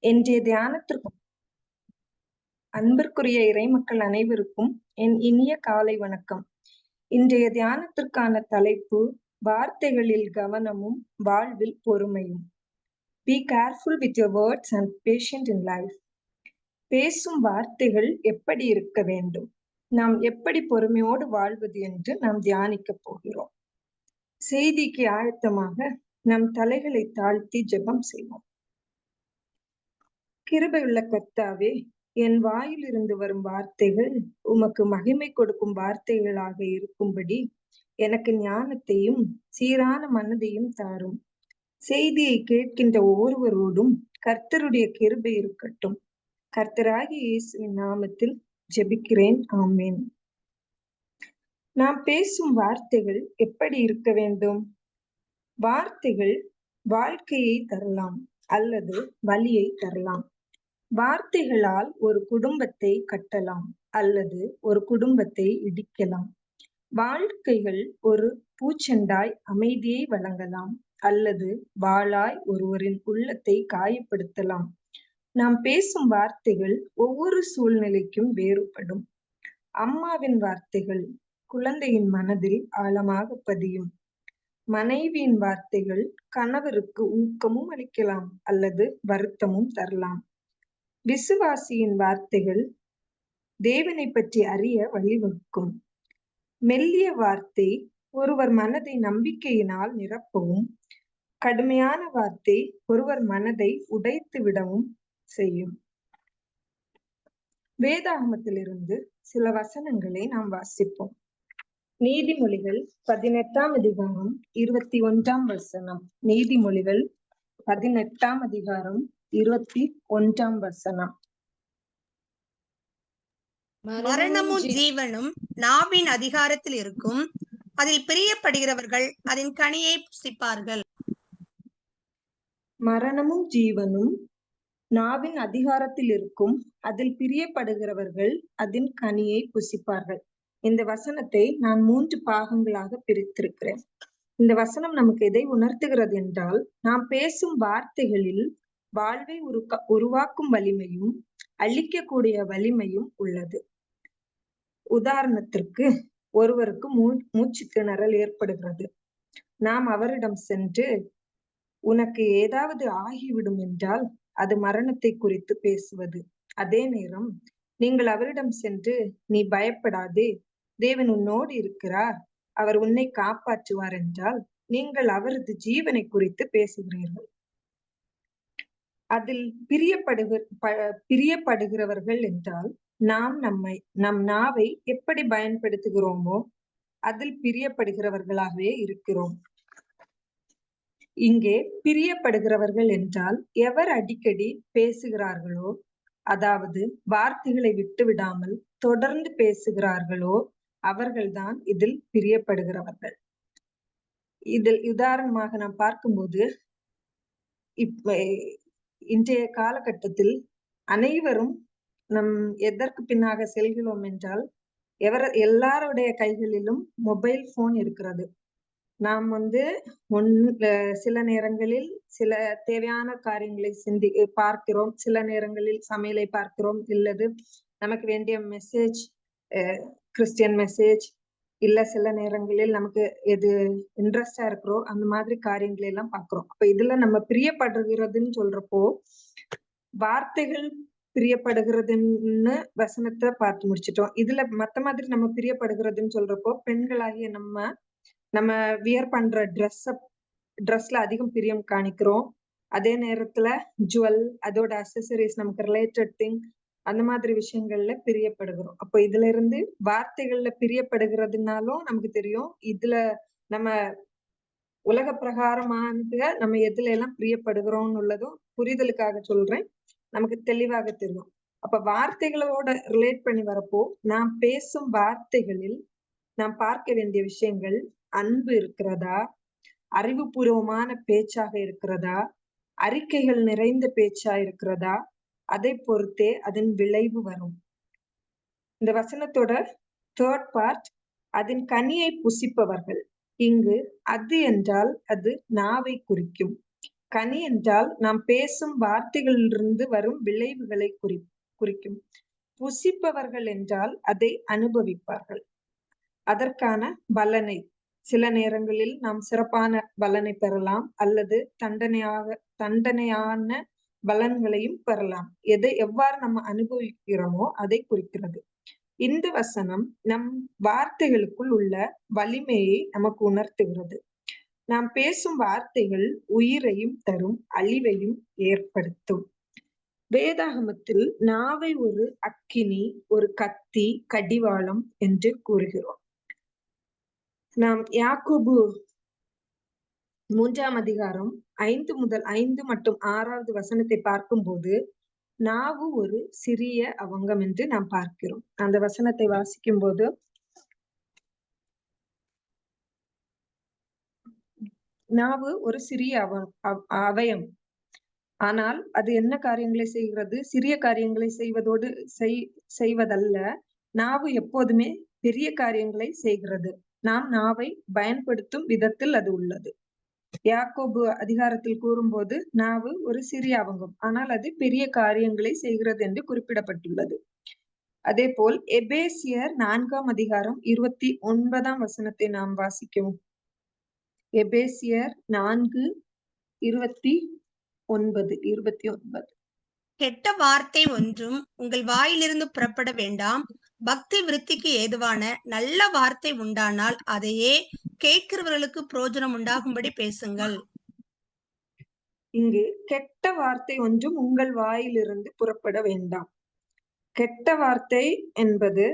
இன்றைய தியானத்திற்கு அன்பிற்குரிய இறைமக்கள் அனைவருக்கும் என் இனிய காலை வணக்கம். இன்றைய தியானத்திற்கான தலைப்பு வார்த்தைகளில் கவனமும் வாழ்வில் பொறுமையும். Be careful with your words and patient in life. பேசும் வார்த்தைகள் எப்படி இருக்க வேண்டும், நாம் எப்படி பொறுமையோடு வாழ்வது என்று நாம் தியானிக்க போகிறோம். செய்திக்கு ஆயத்தமாக நம் தலைகளை தாழ்த்தி ஜெபம் செய்வோம். கிருபையுள்ள கர்த்தாவே, என் வாயிலிருந்து வரும் வார்த்தைகள் உமக்கு மகிமை கொடுக்கும் வார்த்தைகளாக இருக்கும்படி எனக்கு ஞானத்தையும் சீரான மனதையும் தாரும். செய்தியை கேட்கின்ற ஒவ்வொருவரோடும் கர்த்தருடைய கிருபை இருக்கட்டும். கர்த்தராகிய இயேசுவின் நாமத்தில் ஜெபிக்கிறேன், ஆமென். நாம் பேசும் வார்த்தைகள் எப்படி இருக்க வேண்டும்? வார்த்தைகள் வாழ்க்கையை தரலாம் அல்லது வலியை தரலாம். வார்த்தைகளால் ஒரு குடும்பத்தை கட்டலாம் அல்லது ஒரு குடும்பத்தை இடிக்கலாம். வாழ்க்கைகள் ஒரு பூச்செண்டாய் அமைதியை வழங்கலாம் அல்லது வாளாய் ஒருவரின் உள்ளத்தை காயப்படுத்தலாம். நாம் பேசும் வார்த்தைகள் ஒவ்வொரு சூழ்நிலைக்கும் வேறுபடும். அம்மாவின் வார்த்தைகள் குழந்தையின் மனதில் ஆழமாக பதியும். மனைவியின் வார்த்தைகள் கணவருக்கு ஊக்கமும் அளிக்கலாம் அல்லது வருத்தமும் தரலாம். விசுவாசியின் வார்த்தைகள் தேவனை பற்றி அறிய வழிவகுக்கும். மெல்லிய வார்த்தை ஒருவர் மனதை நம்பிக்கையினால் நிரப்பவும், கடுமையான வார்த்தை ஒருவர் மனதை உடைத்து விடவும் செய்யும். வேதாகமத்திலிருந்து சில வசனங்களை நாம் வாசிப்போம். நீதிமொழிகள் 18ஆம் அதிகாரம் 21ஆம் வசனம். நீதிமொழிகள் 18ஆம் அதிகாரம் 21ஆம் வசனம். மரணமும் ஜீவனும் நாவின் அதிகாரத்தில் இருக்கும், அதில் பிரியப்படுகிறவர்கள் அதன் கனியை புசிப்பார்கள். மரணமும் ஜீவனும் நாவின் அதிகாரத்தில் இருக்கும், அதில் பிரியப்படுகிறவர்கள் அதன் கனியை புசிப்பார்கள். இந்த வசனத்தை நான் 3 பாகங்களாக பிரித்திருக்கிறேன். இந்த வசனம் நமக்கு எதை உணர்த்துகிறது என்றால், நாம் பேசும் வார்த்தைகளில் வாழ்வை உருவாக்கும் வலிமையும் அழிக்கக்கூடிய வலிமையும் உள்ளது. உதாரணத்திற்கு, ஒருவருக்கு மூச்சு திணறல் ஏற்படுகிறது. நாம் அவரிடம் சென்று, உனக்கு ஏதாவது ஆகிவிடும் என்றால் அது மரணத்தை குறித்து பேசுவது. அதே நேரம் நீங்கள் அவரிடம் சென்று, நீ பயப்படாதே, தேவன் உன்னோடு இருக்கிறார், அவர் உன்னை காப்பாற்றுவார் என்றால் நீங்கள் அவரது ஜீவனை குறித்து பேசுகிறீர்கள். அதில் பிரியப்படுகிறவர்கள் என்றால் நாம் நம் நாவை எப்படி பயன்படுத்துகிறோமோ அதில் பிரியப்படுகிறவர்களாகவே இருக்கிறோம். இங்கே பிரியப்படுகிறவர்கள் என்றால் எவர் அடிக்கடி பேசுகிறார்களோ, அதாவது வார்த்தைகளை விட்டு விடாமல் தொடர்ந்து பேசுகிறார்களோ அவர்கள்தான் இதில் பிரியப்படுகிறவர்கள். இதில் உதாரணமாக நாம் பார்க்கும்போது, இன்றைய காலகட்டத்தில் அனைவரும் நம் எதற்கு பின்னாக செல்கிறோம் என்றால், எல்லாருடைய கைகளிலும் மொபைல் போன் இருக்கிறது. நாம் சில நேரங்களில் சில தேவையான காரியங்களை பார்க்கிறோம், சில நேரங்களில் சமையலை பார்க்கிறோம், இல்லது நமக்கு வேண்டிய மெசேஜ், கிறிஸ்டியன் மெசேஜ், இல்ல சில நேரங்களில் நமக்கு எது இன்ட்ரெஸ்டா இருக்கிறோம் அந்த மாதிரி காரியங்களை எல்லாம் பார்க்கிறோம். அப்ப இதுல நம்ம பிரியப்படுகிறதுன்னு சொல்றப்போ, வார்த்தைகள் பிரியப்படுகிறதுன்னு வசனத்தை பார்த்து முடிச்சிட்டோம். இதுல மத்த மாதிரி நம்ம பிரியப்படுகிறதுன்னு சொல்றப்போ, பெண்களாகிய நம்ம வியர் பண்ற ட்ரெஸ்ல அதிகம் பிரியம் காணிக்கிறோம். அதே நேரத்துல ஜுவல், அதோட அக்சசரிஸ், நமக்கு ரிலேட்டட் திங், அந்த மாதிரி விஷயங்கள்ல பிரியப்படுகிறோம். அப்போ இதுல இருந்து வார்த்தைகள்ல பிரியப்படுகிறதுனாலும் நமக்கு தெரியும், இதுல நம்ம உலக பிரகாரமாக நம்ம எதுல எல்லாம் பிரியப்படுகிறோம்னு உள்ளதும் புரிதலுக்காக சொல்றேன், நமக்கு தெளிவாக தெரியும். அப்ப வார்த்தைகளோட ரிலேட் பண்ணி வரப்போ, நாம் பேசும் வார்த்தைகளில் நாம் பார்க்க வேண்டிய விஷயங்கள், அன்பு இருக்கிறதா, அறிவுபூர்வமான பேச்சாக இருக்கிறதா, அறிக்கைகள் நிறைந்த பேச்சா இருக்கிறதா, அதை பொறுத்தே அதன் விளைவு வரும். இந்த வசனத்தோட 3rd பார்ட், அதன் கனியை புசிப்பவர்கள். இங்கு அது என்றால் அது நாவை குறிக்கும். கனி என்றால் நாம் பேசும் வார்த்தைகளிலிருந்து வரும் விளைவுகளை குறிக்கும். புசிப்பவர்கள் என்றால் அதை அனுபவிப்பார்கள். அதற்கான பலனை சில நேரங்களில் நாம் சிறப்பான பலனை பெறலாம், அல்லது தண்டனையான பலன்களையும் பெறலாம். எவ்வாறு நம்ம அனுபவிக்கிறோமோ அதை குறிக்கிறது. இந்த வசனம் நம் வார்த்தைகளுக்குள் உள்ள வலிமையை நமக்கு உணர்த்துகிறது. நாம் பேசும் வார்த்தைகள் உயிரையும் தரும், அழிவையும் ஏற்படுத்தும். வேதாகமத்தில் நாவை ஒரு அக்கினி, ஒரு கத்தி, கடிவாளம் என்று கூறுகிறோம். நாம் யாக்கோபு 3ஆம் அதிகாரம் 5 மற்றும் 6வது வசனத்தை பார்க்கும்போது நாவு ஒரு சிறிய அவங்கம் என்று நாம் பார்க்கிறோம். அந்த வசனத்தை வாசிக்கும் போது, நாவு ஒரு சிறிய அவயம், ஆனால் அது என்ன காரியங்களை செய்கிறது? சிறிய காரியங்களை செய்வதல்ல. நாவு எப்போதுமே பெரிய காரியங்களை செய்கிறது. நாம் நாவை பயன்படுத்தும் விதத்தில் அது உள்ளது. யாக்கோபு அதிகாரத்தில் கூறும்போது நாவு ஒரு சிறிய அவங்கம், ஆனால் அது பெரிய காரியங்களை செய்கிறது என்று குறிப்பிடப்பட்டுள்ளது. அதே போல் எபேசியர் 4ஆம் அதிகாரம் 29ஆம் வசனத்தை நாம் வாசிக்கவும். எபேசியர் 4:29. கெட்ட வார்த்தை ஒன்றும் உங்கள் வாயிலிருந்து புறப்பட வேண்டாம். பக்தி விருத்திக்கு ஏதுவான நல்ல வார்த்தை உண்டானால் அதையே கேட்கிறவர்களுக்கு பிரயோஜனம் உண்டாகும்படி பேசுங்கள். இங்கு கெட்ட வார்த்தை ஒன்றும் உங்கள் வாயிலிருந்து புறப்பட வேண்டாம். கெட்ட வார்த்தை என்பது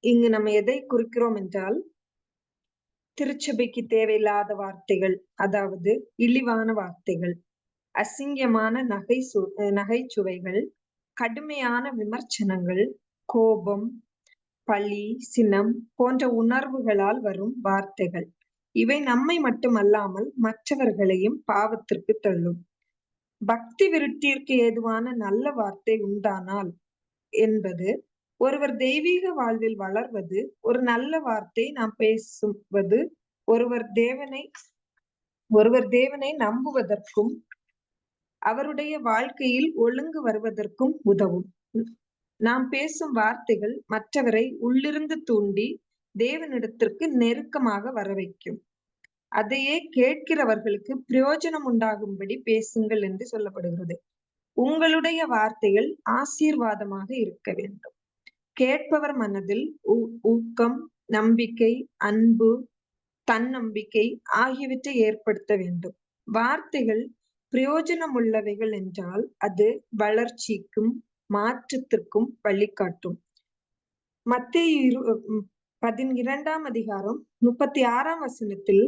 இங்கு நம்ம எதை குறிக்கிறோம் என்றால், திருச்சபைக்கு தேவையில்லாத வார்த்தைகள், அதாவது இழிவான வார்த்தைகள், அசிங்கமான நகைச்சுவைகள், கடுமையான விமர்சனங்கள், கோபம், பழி, சினம் போன்ற உணர்வுகளால் வரும் வார்த்தைகள். இவை நம்மை மட்டுமல்லாமல் மற்றவர்களையும் பாவத்திற்கு தள்ளும். பக்தி விருத்திற்கு ஏதுவான நல்ல வார்த்தை உண்டானால் என்பது ஒருவர் தெய்வீக வாழ்வில் வளர்வது, ஒரு நல்ல வார்த்தை நாம் பேசுவது ஒருவர் தேவனை நம்புவதற்கும் அவருடைய வாழ்க்கையில் ஒழுங்கு வருவதற்கும் உதவும். நாம் பேசும் வார்த்தைகள் மற்றவரை உள்ளிருந்து தூண்டி தேவனிடத்திற்கு நெருக்கமாக வர வைக்கும். அதையே கேட்கிறவர்களுக்கு பிரயோஜனம் உண்டாகும்படி பேசுங்கள் என்று சொல்லப்படுகிறது. உங்களுடைய வார்த்தைகள் ஆசீர்வாதமாக இருக்க வேண்டும். கேட்பவர் மனதில் ஊக்கம், நம்பிக்கை, அன்பு, தன்னம்பிக்கை ஆகியவற்றை ஏற்படுத்த வேண்டும். வார்த்தைகள் பிரயோஜனம் உள்ளவைகள் என்றால் அது வளர்ச்சிக்கும் மாற்றத்திற்கும் வழிகாட்டும். மத்தேயு 12ஆம் அதிகாரம் 36ஆம் வசனத்தில்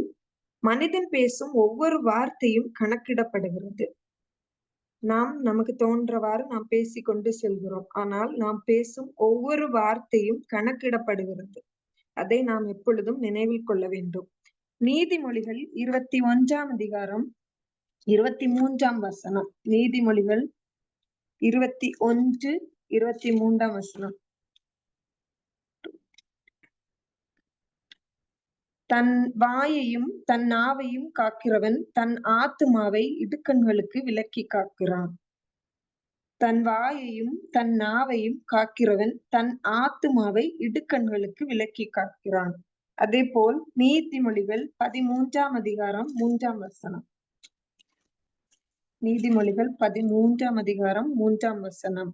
மனிதன் பேசும் ஒவ்வொரு வார்த்தையும் கணக்கிடப்படுகிறது. நமக்கு தோன்றவாறு நாம் பேசிக்கொண்டு செல்கிறோம், ஆனால் நாம் பேசும் ஒவ்வொரு வார்த்தையும் கணக்கிடப்படுகிறது. அதை நாம் எப்பொழுதும் நினைவில் கொள்ள வேண்டும். நீதிமொழிகள் 21ஆம் அதிகாரம் 23ஆம் வசனம். நீதிமொழிகள் 21:23ஆம் வசனம். தன் வாயையும் தன் நாவையும் காக்கிறவன் தன் ஆத்துமாவை இடுக்கண்களுக்கு விலக்கி காக்கிறான். தன் வாயையும் தன் நாவையும் காக்கிறவன் தன் ஆத்துமாவை இடுக்கண்களுக்கு விலக்கி காக்கிறான். அதே போல் நீதிமொழிகள் 13ஆம் அதிகாரம் 3ஆம் வசனம். நீதிமொழிகள் 13ஆம் அதிகாரம் 3ஆம் வசனம்.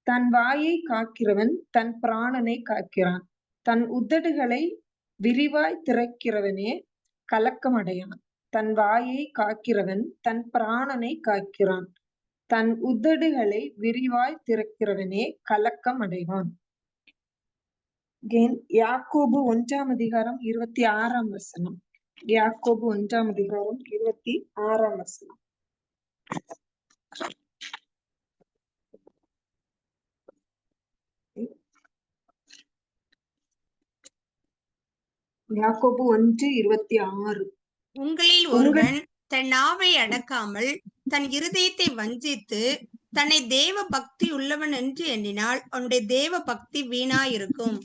தன் வாயை காக்கிறவன் தன் பிராணனை காக்கிறான். தன் உதடுகளை விரிவாய் திறக்கிறவனே கலக்கம் அடையான். தன் வாயை காக்கிறவன் தன் பிராணனை காக்கிறான். தன் உதடுகளை விரிவாய் திறக்கிறவனே கலக்கம் அடைவான். யாக்கோபு 1ஆம் அதிகாரம் 26ஆம் வசனம். யாக்கோபு 1ஆம் அதிகாரம் 26ஆம் வசனம். யாக்கோபு 1:26. உங்களில் ஒருவன் தன் நாவை அடக்காமல் தன் இருதயத்தை வஞ்சித்து தன்னை தேவ பக்தி உள்ளவன் என்று எண்ணினால் அவனுடைய தேவ பக்தி வீணாயிருக்கும்.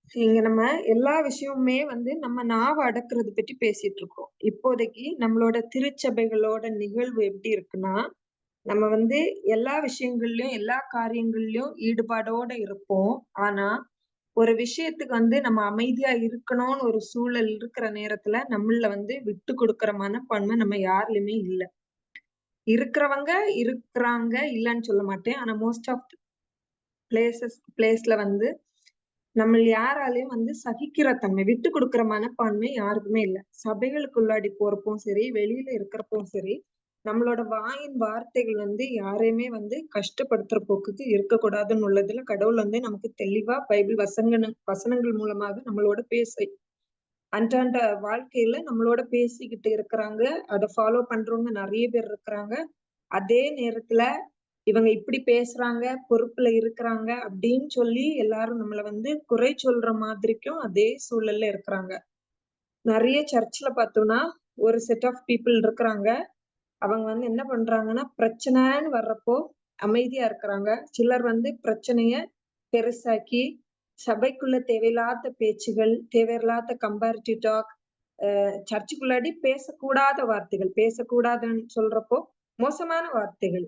இங்க நம்ம எல்லா விஷயமுமே வந்து நம்ம நாவ அடக்குறது பற்றி பேசிட்டு இருக்கோம். இப்போதைக்கு நம்மளோட திருச்சபைகளோட நிகழ்வு எப்படி இருக்குன்னா, நம்ம வந்து எல்லா விஷயங்கள்லயும், எல்லா காரியங்கள்லயும் ஈடுபாடோட இருப்போம். ஆனா, ஒரு விஷயத்துக்கு வந்து நம்ம அமைதியா இருக்கணும்னு ஒரு சூழல் இருக்கிற நேரத்துல, நம்மள்ல வந்து விட்டு குடுக்குற மனப்பான்மை நம்ம யார்லயுமே இல்ல. இருக்கிறவங்க இருக்கிறாங்க, இல்லன்னு சொல்ல மாட்டேன். ஆனா மோஸ்ட் ஆஃப் பிளேஸ்ல வந்து நம்மள யாராலயும் வந்து சகிக்கிற தன்மை, விட்டு குடுக்குற மனப்பான்மை யாருக்குமே இல்ல. சபைகளுக்குள்ளாடி போறப்பவும் சரி, வெளியில இருக்கிறப்பவும் சரி, நம்மளோட வாயின் வார்த்தைகள் வந்து யாரையுமே வந்து கஷ்டப்படுத்துற போக்குக்கு இருக்கக்கூடாதுன்னு உள்ளதுல கடவுள் வந்து நமக்கு தெளிவா பைபிள் வசனங்கள் மூலமாக நம்மளோட அன்றாட வாழ்க்கையில நம்மளோட பேசிக்கிட்டு இருக்கிறாங்க. அத ஃபாலோ பண்றவங்க நெறைய பேர் இருக்கிறாங்க. அதே நேரத்துல இவங்க இப்படி பேசுறாங்க, பொறுப்புல இருக்கிறாங்க அப்படின்னு சொல்லி எல்லாரும் நம்மள வந்து குறை சொல்ற மாதிரிக்கும் அதே சூழல்ல இருக்கிறாங்க. நெறைய சர்ச்ல பார்த்தோம்னா, ஒரு செட் ஆஃப் பீப்பிள் இருக்கிறாங்க. அவங்க வந்து என்ன பண்றாங்கன்னா, பிரச்சனைன்னு வர்றப்போ அமைதியா இருக்கிறாங்க. சிலர் வந்து பிரச்சனைய பெருசாக்கி, சபைக்குள்ள தேவையில்லாத பேச்சுகள், தேவையில்லாத கம்பேரிட்டிவ் டாக், சர்ச்சுக்குள்ளாடி பேசக்கூடாத வார்த்தைகள், பேசக்கூடாதுன்னு சொல்றப்போ, மோசமான வார்த்தைகள்.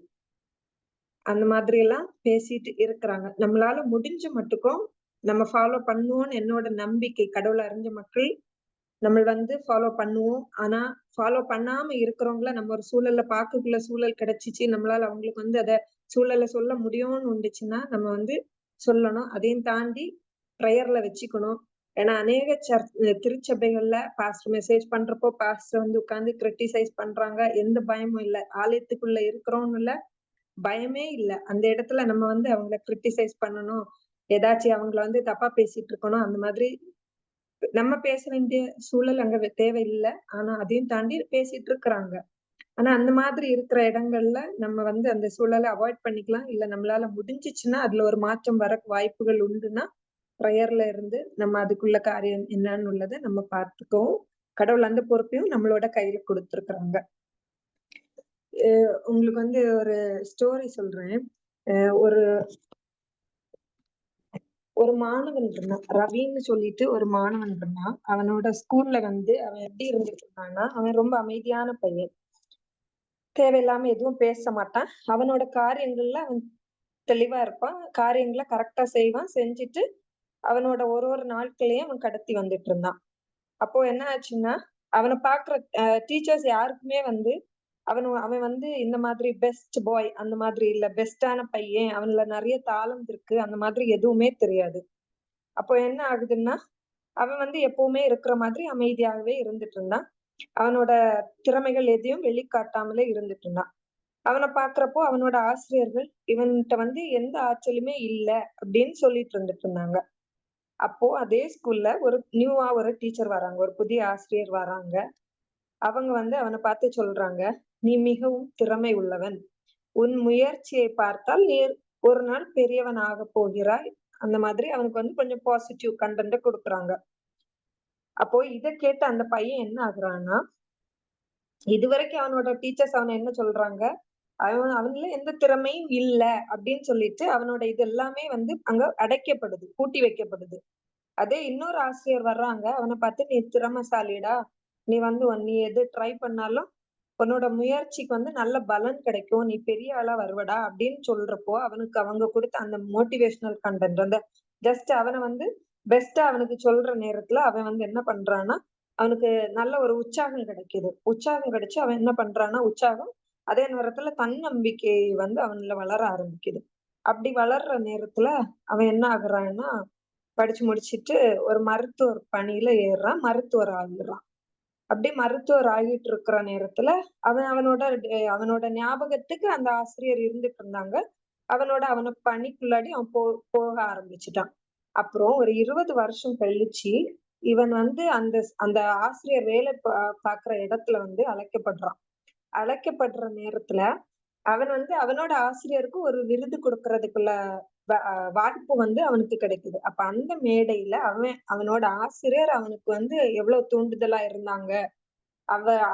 அந்த மாதிரி எல்லாம் பேசிட்டு இருக்கிறாங்க. நம்மளால முடிஞ்ச மட்டுக்கும் நம்ம ஃபாலோ பண்ணுவோம்னு என்னோட நம்பிக்கை. கடவுள அறிஞ்ச மக்கள் நம்ம வந்து ஃபாலோ பண்ணுவோம். ஆனா, ஃபாலோ பண்ணாம இருக்கிறவங்கள நம்ம ஒரு சூழல்ல பார்க்கக்குள்ள சூழல் கிடைச்சுச்சு. நம்மளால அவங்களுக்கு வந்து அத சூழல சொல்ல முடியும்னு இருந்துச்சுன்னா, நம்ம வந்து சொல்லணும். அதையும் தாண்டி பிரேயர்ல வச்சுக்கணும். ஏன்னா அநேக திருச்சபைகள்ல பாஸ்டர் மெசேஜ் பண்றப்போ, பாஸ்டர் வந்து உட்கார்ந்து கிரிட்டிசைஸ் பண்றாங்க. எந்த பயமும் இல்ல. ஆலயத்துக்குள்ள இருக்கிறோம்னு இல்ல, பயமே இல்ல. அந்த இடத்துல நம்ம வந்து அவங்கள கிரிட்டிசைஸ் பண்ணணும். ஏதாச்சும் அவங்கள வந்து தப்பா பேசிட்டு இருக்கணும். அந்த மாதிரி நம்ம பேச வேண்டிய சூழல் அங்க தேவையில்ல. ஆனா அதையும் தாண்டி பேசிட்டு இருக்கிறாங்க. ஆனா அந்த மாதிரி இருக்கிற இடங்கள்ல நம்ம வந்து அந்த சூழல அவாய்ட் பண்ணிக்கலாம். இல்ல நம்மளால முடிஞ்சுச்சுன்னா, அதுல ஒரு மாற்றம் வர வாய்ப்புகள் உண்டுன்னா, பிரேயர்ல இருந்து நம்ம அதுக்குள்ள காரியம் என்னன்னு உள்ளத நம்ம பார்த்துக்குவோம். கடவுள் அந்த பொறுப்பையும் நம்மளோட கையில குடுத்திருக்கிறாங்க. உங்களுக்கு வந்து ஒரு ஸ்டோரி சொல்றேன். அ ஒரு ஒரு மாணவன் இருந்தான். ரவின்னு சொல்லிட்டு ஒரு மாணவன் இருந்தான். அவனோட ஸ்கூல்ல வந்து அவன் எப்படி இருந்துட்டு இருந்தான்னா, அவன் ரொம்ப அமைதியான பையன். தேவையில்லாம எதுவும் பேச மாட்டான். அவனோட காரியங்கள்ல அவன் தெளிவா இருப்பான். காரியங்கள கரெக்ட்டா செய்வான். செஞ்சுட்டு அவனோட ஒரு ஒரு நாட்களையும் அவன் கடத்தி வந்துட்டு இருந்தான். அப்போ என்ன ஆச்சுன்னா, அவன பார்க்குற டீச்சர்ஸ் யாருக்குமே வந்து அவன் வந்து இந்த மாதிரி பெஸ்ட் பாய் அந்த மாதிரி இல்ல. பெஸ்ட்டான பையன். அவன்ல நெறைய டாலண்ட் இருக்கு. அந்த மாதிரி எதுவுமே தெரியாது. அப்போ என்ன ஆகுதுன்னா, அவன் வந்து எப்பவுமே இருக்கிற மாதிரி அமைதியாகவே இருந்துட்டு இருந்தான். அவனோட திறமைகள் எதையும் வெளிக்காட்டாமலே இருந்துட்டு இருந்தான். அவன பார்க்கிறப்போ அவனோட ஆசிரியர்கள், "இவன்ட்ட வந்து எந்த ஆற்றலுமே இல்ல" அப்படின்னு சொல்லிட்டு இருந்துட்டு இருந்தாங்க. அப்போ அதே ஸ்கூல்ல ஒரு நியூவா ஒரு டீச்சர் வராங்க. ஒரு புதிய ஆசிரியர் வராங்க. அவங்க வந்து அவன பார்த்து சொல்றாங்க, "நீ மிகவும் திறமை உள்ளவன். உன் முயற்சியை பார்த்தால் நீ ஒரு நாள் பெரியவன் ஆகப் போகிறாய்." அந்த மாதிரி அவனுக்கு வந்து கொஞ்சம் பாசிட்டிவ் கன்டென்ட்ட குடுக்குறாங்க. அப்போ இத கேட்டு அந்த பையன் என்ன ஆகுறான்னா, இதுவரைக்கும் அவனோட டீச்சர்ஸ் அவன என்ன சொல்றாங்க, அவன்ல எந்த திறமையும் இல்ல அப்படின்னு சொல்லிட்டு, அவனோட இது எல்லாமே வந்து அங்க அடைக்கப்படுது. பூட்டி வைக்கப்படுது. அதே இன்னொரு ஆசிரியர் வர்றாங்க. அவன பார்த்து, "நீ திறமைசாலிடா. நீ வந்து நீ எது ட்ரை பண்ணாலும், உன்னோட முயற்சிக்கு வந்து நல்ல பலன் கிடைக்கும். நீ பெரிய ஆளா வருவடா" அப்படின்னு சொல்றப்போ, அவனுக்கு அவங்க குடுத்த அந்த மோட்டிவேஷனல் கன்டென்ட் அந்த ஜஸ்ட் அவன வந்து பெஸ்ட்டா அவனுக்கு சொல்ற நேரத்துல, அவன் வந்து என்ன பண்றான்னா, அவனுக்கு நல்ல ஒரு உற்சாகம் கிடைக்குது. உற்சாகம் கிடைச்சு அவன் என்ன பண்றான்னா, அதே நேரத்துல தன்னம்பிக்கை வந்து அவன்ல வளர ஆரம்பிக்குது. அப்படி வளர்ற நேரத்துல, அவன் என்ன ஆகுறான்னா, படிச்சு முடிச்சுட்டு ஒரு மருத்துவர் பணியில ஏறுறான். மருத்துவர் ஆகுறான். அப்படியே மருத்துவர் ஆகிட்டு இருக்கிற நேரத்துல, அவனோட ஞாபகத்துக்கு அந்த ஆசிரியர் இருந்துட்டு இருந்தாங்க. அவன பணிக்குள்ளாடி அவன் போக ஆரம்பிச்சுட்டான். அப்புறம் ஒரு 20 வருஷம் கழிச்சு, இவன் வந்து அந்த ஆசிரியர் வேலை பார்க்கிற இடத்துல வந்து அழைக்கப்படுறான். அழைக்கப்படுற நேரத்துல, அவன் வந்து அவனோட ஆசிரியருக்கு ஒரு விருது குடுக்கறதுக்குள்ள வாய்ப்பு வந்து அவனுக்கு கிடைக்குது. அப்ப அந்த மேடையில அவனோட ஆசிரியர் அவனுக்கு வந்து எவ்வளவு தூண்டுதலா இருந்தாங்க.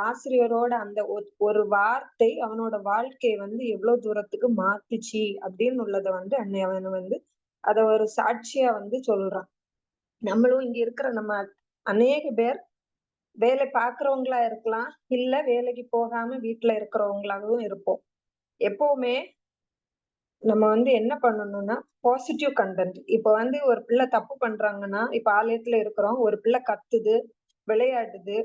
ஆசிரியரோட அந்த ஒரு வார்த்தை அவனோட வாழ்க்கைய வந்து எவ்வளவு தூரத்துக்கு மாத்துச்சு அப்படின்னு உள்ளத வந்து அவன் வந்து அத ஒரு சாட்சியா வந்து சொல்றான். நம்மளும் இங்க இருக்கிற நம்ம அநேக பேர் வேலை பார்க்கிறவங்களா இருக்கலாம், இல்ல வேலைக்கு போகாம வீட்டுல இருக்கிறவங்களாகவும் இருப்போம். எப்பவுமே நம்ம வந்து என்ன பண்ணணும்னா, பாசிட்டிவ் கன்டென்ட். இப்ப வந்து ஒரு பிள்ளை தப்பு பண்றாங்கன்னா, இப்ப ஆலயத்துல இருக்கிறோம். ஒரு பிள்ளை கத்துது, விளையாடுது.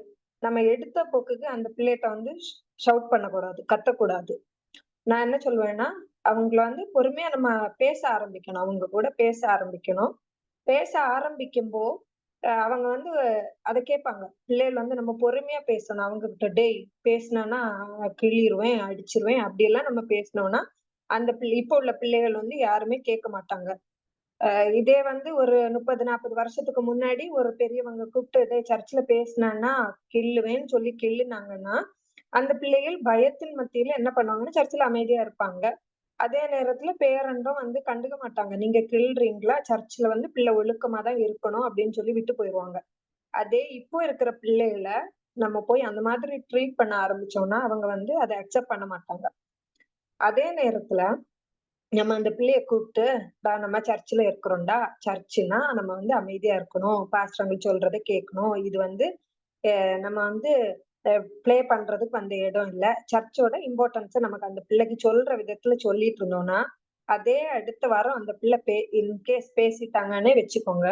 நம்ம எடுத்த போக்குக்கு அந்த பிள்ளைட்ட வந்து ஷவுட் பண்ணக்கூடாது, கத்தக்கூடாது. நான் என்ன சொல்லுவேன்னா, அவங்கள வந்து பொறுமையா நம்ம பேச ஆரம்பிக்கணும். அவங்க கூட பேச ஆரம்பிக்கணும். பேச ஆரம்பிக்கும்போ, அவங்க வந்து அத கேட்பாங்க. பிள்ளைகள் வந்து நம்ம பொறுமையா பேசணும். அவங்ககிட்ட, "டேய் பேசுனேன்னா கிள்ளிருவேன், அடிச்சிருவேன்." அப்படியெல்லாம் நம்ம பேசினோம்னா, அந்த இப்ப உள்ள பிள்ளைகள் வந்து யாருமே கேட்க மாட்டாங்க. இதே வந்து ஒரு 30, 40 வருஷத்துக்கு முன்னாடி ஒரு பெரியவங்க கூப்பிட்டு, "டேய் சர்ச்சுல பேசுனேன்னா கிள்ளுவேன்னு" சொல்லி கிள்ளுனாங்கன்னா, அந்த பிள்ளைகள் பயத்தின் மத்தியில என்ன பண்ணுவாங்கன்னா, சர்ச்சுல அமைதியா இருப்பாங்க. அதே நேரத்துல பேரண்ட்டும் வந்து கண்டுக்க மாட்டாங்க. "நீங்க கிள்றீங்களா? சர்ச்சுல வந்து பிள்ளை ஒழுக்கமா தான் இருக்கணும்." அப்படின்னு சொல்லி விட்டு போயிருவாங்க. அதே இப்போ இருக்கிற பிள்ளைகள நம்ம போய் அந்த மாதிரி ட்ரீட் பண்ண ஆரம்பிச்சோம்னா, அவங்க வந்து அத அக்செப்ட் பண்ண மாட்டாங்க. அதே நேரத்துல நம்ம அந்த பிள்ளைய கூப்பிட்டு, "டா நம்ம சர்ச்சுல இருக்கிறோம்டா. சர்ச்சுன்னா நம்ம வந்து அமைதியா இருக்கணும். பாஸ்டர் அங்கிள் சொல்றத கேட்கணும். இது வந்து நம்ம வந்து அ ப்ளே பண்றதுக்கு வந்த இடம் இல்ல. சர்ச்சோட இம்பார்ட்டன்ஸ நமக்கு அந்த பிள்ளைக்கு சொல்ற விதத்துல சொல்லிட்டு இருந்தோம்னா, அதே அடுத்த வாரம் அந்த பிள்ளை இன்கேஸ் பேசிட்டாங்கன்னே வச்சுக்கோங்க.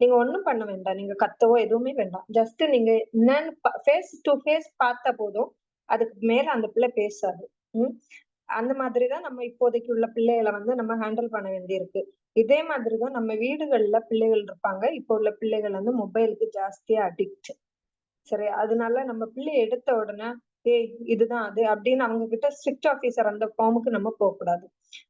நீங்க ஒண்ணும் பண்ண வேண்டாம். நீங்க கத்தவோ எதுவுமே வேண்டாம். ஜஸ்ட் நீங்க என்னன்னு ஃபேஸ் டு ஃபேஸ் பார்த்தா போதும். அதுக்கு மேல அந்த பிள்ளை பேசாது. ம். அந்த மாதிரி தான் நம்ம இப்போதைக்கு உள்ள பிள்ளைகள வந்து நம்ம ஹேண்டில் பண்ண வேண்டியிருக்கு. இதே மாதிரி தான் நம்ம வீடுகள்ல பிள்ளைகள் இருப்பாங்க. இப்போ உள்ள பிள்ளைகள் வந்து மொபைலுக்கு ஜாஸ்தியா அடிக்ட். சரி. அதனால நம்ம பிள்ளைய எடுத்த உடனே, "ஏய் இதுதான் அது" அப்படின்னு அவங்க கிட்ட ஸ்ட்ரிக்ட் ஆஃபீசர் அந்த ஃபார்முக்கு நம்ம போக்கூடாது.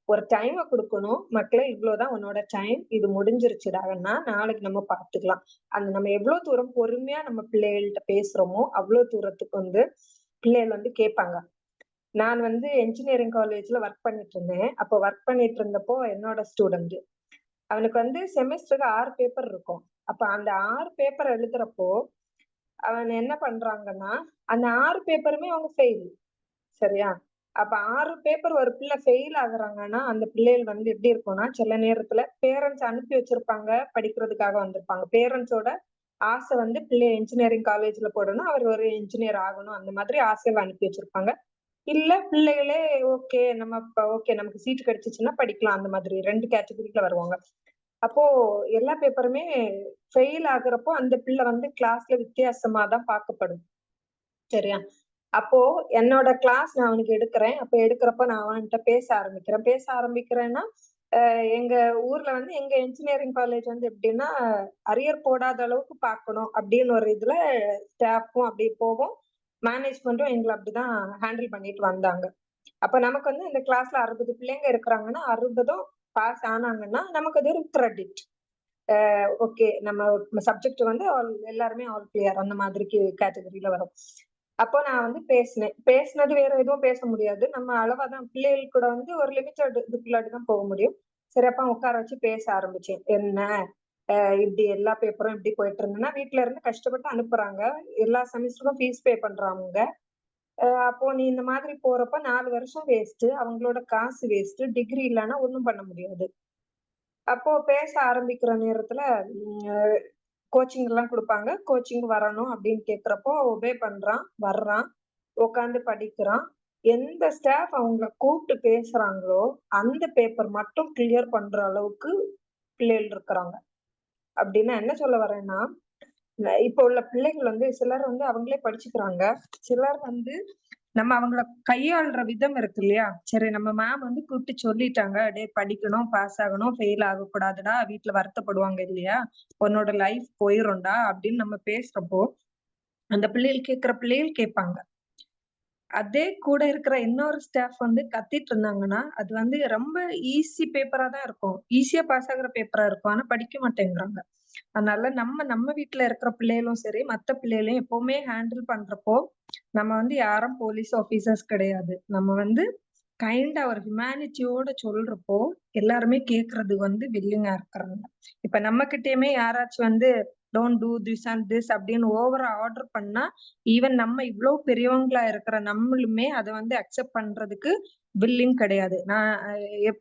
ஒரு டைம குடுக்கணும். "மக்களே இவ்வளோதான் உன்னோட டைம். இது முடிஞ்சிருச்சுடான்னா, நாளைக்கு நம்ம பார்த்துக்கலாம்." அந்த நம்ம எவ்வளோ தூரம் பொறுமையா நம்ம பிள்ளைகள்ட்ட பேசுறோமோ, அவ்வளோ தூரத்துக்கு வந்து பிள்ளைகள் வந்து கேட்பாங்க. நான் வந்து என்ஜினியரிங் காலேஜ்ல வொர்க் பண்ணிட்டு இருந்தேன். அப்போ வொர்க் பண்ணிட்டு இருந்தப்போ என்னோட ஸ்டூடண்ட். அவனுக்கு வந்து செமஸ்டருக்கு 6 பேப்பர் இருக்கும். அப்ப அந்த 6 பேப்பர் எழுதுறப்போ, அவன் என்ன பண்றாங்கன்னா, அந்த 6 பேப்பருமே அவங்க ஃபெயில். சரியா? அப்ப 6 பேப்பர் ஒரு பிள்ளை ஃபெயில் ஆகுறாங்கன்னா, அந்த பிள்ளைகள் வந்து எப்படி இருக்கும்னா, சில நேரத்துல பேரண்ட்ஸ் அனுப்பி வச்சிருப்பாங்க, படிக்கிறதுக்காக வந்திருப்பாங்க. பேரண்ட்ஸோட ஆசை வந்து பிள்ளைய என்ஜினியரிங் காலேஜ்ல போடணும். அவர் ஒரு என்ஜினியர் ஆகணும். அந்த மாதிரி ஆசையில அனுப்பி வச்சிருப்பாங்க. இல்ல பிள்ளைகளே ஓகே நம்ம ஓகே நமக்கு சீட் கிடைச்சுச்சுன்னா படிக்கலாம். அந்த மாதிரி 2 கேட்டகரில வருவாங்க. அப்போ எல்லா பேப்பருமே ஃபெயில் ஆகுறப்போ, அந்த பிள்ளை வந்து கிளாஸ்ல வித்தியாசமா தான் பார்க்கப்படும். சரியா? அப்போ என்னோட கிளாஸ் நான் அவனுக்கு எடுக்கிறேன். அப்ப எடுக்கிறப்ப நான் அவன்ட்ட பேச ஆரம்பிக்கிறேன். பேச ஆரம்பிக்கிறேன்னா, எங்க ஊர்ல வந்து எங்க என்ஜினியரிங் காலேஜ் வந்து எப்படின்னா, அரியர் போடாத அளவுக்கு பார்க்கணும் அப்படின்னு ஒரு இதுல ஸ்டாஃப்பும் அப்படி போகும். மேனேஜ்மென்ட்டும் எங்கள அப்படிதான் ஹேண்டில் பண்ணிட்டு வந்தாங்க. அப்ப நமக்கு வந்து இந்த கிளாஸ்ல 60 பிள்ளைங்க இருக்கிறாங்கன்னா, 60ம் பாஸ் ஆனாங்கன்னா, நமக்கு அது ஒரு கிரெடிட். ஓகே நம்ம சப்ஜெக்ட் வந்து எல்லாருமே ஆல் கிளியர் அந்த மாதிரிக்கு கேட்டகரில வரும். அப்போ நான் வந்து பேசினேன். பேசினது வேற எதுவும் பேச முடியாது. நம்ம அளவா தான் பிள்ளைகள் கூட வந்து ஒரு லிமிட்டட் இதுக்குள்ளாடி தான் போக முடியும். சரி அப்ப உட்கார வச்சு பேச ஆரம்பிச்சேன். என்ன இப்படி எல்லா பேப்பரும் இப்படி போயிட்டு இருந்ததுன்னா, வீட்ல இருந்து கஷ்டப்பட்டு அனுப்புறாங்க. எல்லா செமஸ்டருக்கும் ஃபீஸ் பே பண்றாங்க. அப்போ நீ இந்த மாதிரி போறப்ப 4 வருஷம் வேஸ்ட்டு. அவங்களோட காசு வேஸ்ட்டு. டிகிரி இல்லன்னா ஒண்ணும் பண்ண முடியாது. அப்போ பேச ஆரம்பிக்கிற நேரத்துல ம் கோச்சிங்லாம் குடுப்பாங்க. கோச்சிங் வரணும் அப்படின்னு கேட்கிறப்போ ஒபே பண்றான், வர்றான், உட்கார்ந்து படிக்கிறான். எந்த ஸ்டாஃப் அவங்கள கூப்பிட்டு பேசுறாங்களோ, அந்த பேப்பர் மட்டும் கிளியர் பண்ற அளவுக்கு பிள்ளைகள் இருக்கிறாங்க. அப்படின்னா என்ன சொல்ல வரேன்னா, இப்ப உள்ள பிள்ளைகள் வந்து சிலர் வந்து அவங்களே படிச்சுக்கிறாங்க. சிலர் வந்து நம்ம அவங்கள கையாள்ற விதம் இருக்கு இல்லையா? சரி நம்ம மேம் வந்து கூப்பிட்டு சொல்லிட்டாங்க. "டேய் படிக்கணும், பாஸ் ஆகணும், ஃபெயில் ஆகக்கூடாதுடா. வீட்ல வருத்தப்படுவாங்க இல்லையா? உன்னோட லைஃப் போயிரும்டா" அப்படின்னு நம்ம பேசுறப்போ, அந்த பிள்ளைகள் கேட்கிற பிள்ளைகள் கேட்பாங்க. அதே கூட இருக்கிற இன்னொரு ஸ்டாஃப் வந்து கத்திட்டு இருந்தாங்கன்னா, அது வந்து ரொம்ப ஈஸி பேப்பரா தான் இருக்கும். ஈஸியா பாஸ் ஆகுற பேப்பரா இருக்கும். ஆனா படிக்க மாட்டேங்கிறாங்க. அதனால நம்ம நம்ம வீட்ல இருக்கிற பிள்ளைகளும் சரி, மத்த பிள்ளைகளையும் எப்பவுமே ஹேண்டில் பண்றப்போ, நம்ம வந்து யாரும் போலீஸ் ஆபீசர்ஸ் கிடையாது. நம்ம வந்து கைண்டா ஒரு ஹியூமானிட்டியோட சொல்றப்போ, எல்லாருமே கேட்கறதுக்கு வந்து வில்லிங்கா இருக்கிறாங்க. இப்ப நம்மகிட்டயுமே யாராச்சும் வந்து don't do this and this அப்படின்னு ஓவரா ஆர்டர் பண்ணா, ஈவன் நம்ம இவ்ளோ பெரியவங்களா இருக்கிற நம்மளுமே அத வந்து அக்செப்ட் பண்றதுக்கு வில்லிங் கிடையாது. நான்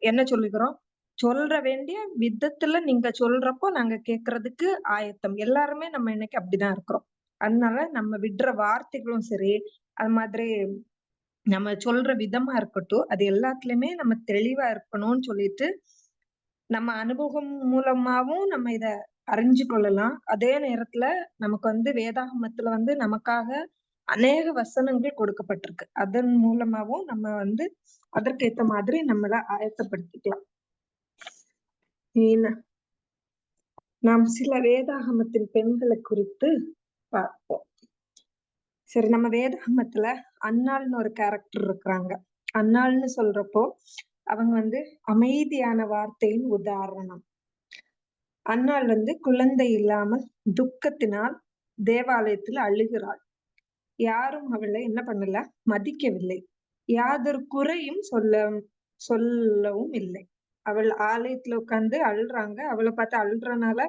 என்ன சொல்லிக்கிறோம்? சொல்ற வேண்டிய விதத்துல நீங்க சொல்றப்போ நாங்க கேட்கறதுக்கு ஆயத்தம். எல்லாருமே நம்ம இன்னைக்கு அப்படிதான் இருக்கிறோம். அதனால நம்ம விடுற வார்த்தைகளும் சரி, அது மாதிரி நம்ம சொல்ற விதமா இருக்கட்டும், அது எல்லாத்துலயுமே நம்ம தெளிவா இருக்கணும்னு சொல்லிட்டு, நம்ம அனுபவம் மூலமாவும் நம்ம இத அறிஞ்சு கொள்ளலாம். அதே நேரத்துல நமக்கு வேதாகமத்துல நமக்காக அநேக வசனங்கள் கொடுக்கப்பட்டிருக்கு. அதன் மூலமாவும் நம்ம அதற்கேத்த மாதிரி நம்மள ஆயத்தப்படுத்திக்கலாம். இனி நாம் சில வேதாகமத்தின் பெண்களை குறித்து பார்ப்போம். சரி, நம்ம வேதாகமத்துல அன்னாள்னு ஒரு கேரக்டர் இருக்கிறாங்க. அன்னாள்னு சொல்றப்போ அவங்க அமைதியான வார்த்தையின் உதாரணம். அன்னாள் குழந்தை இல்லாமல் துக்கத்தினால் தேவாலயத்துல அழுகிறாள். யாரும் அவளை என்ன பண்ணல, மதிக்கவில்லை. யாதொரு குறையும் சொல்லவும் இல்லை. அவள் ஆலயத்துல உட்கார்ந்து அழுறாங்க. அவளை பார்த்து அழுறனால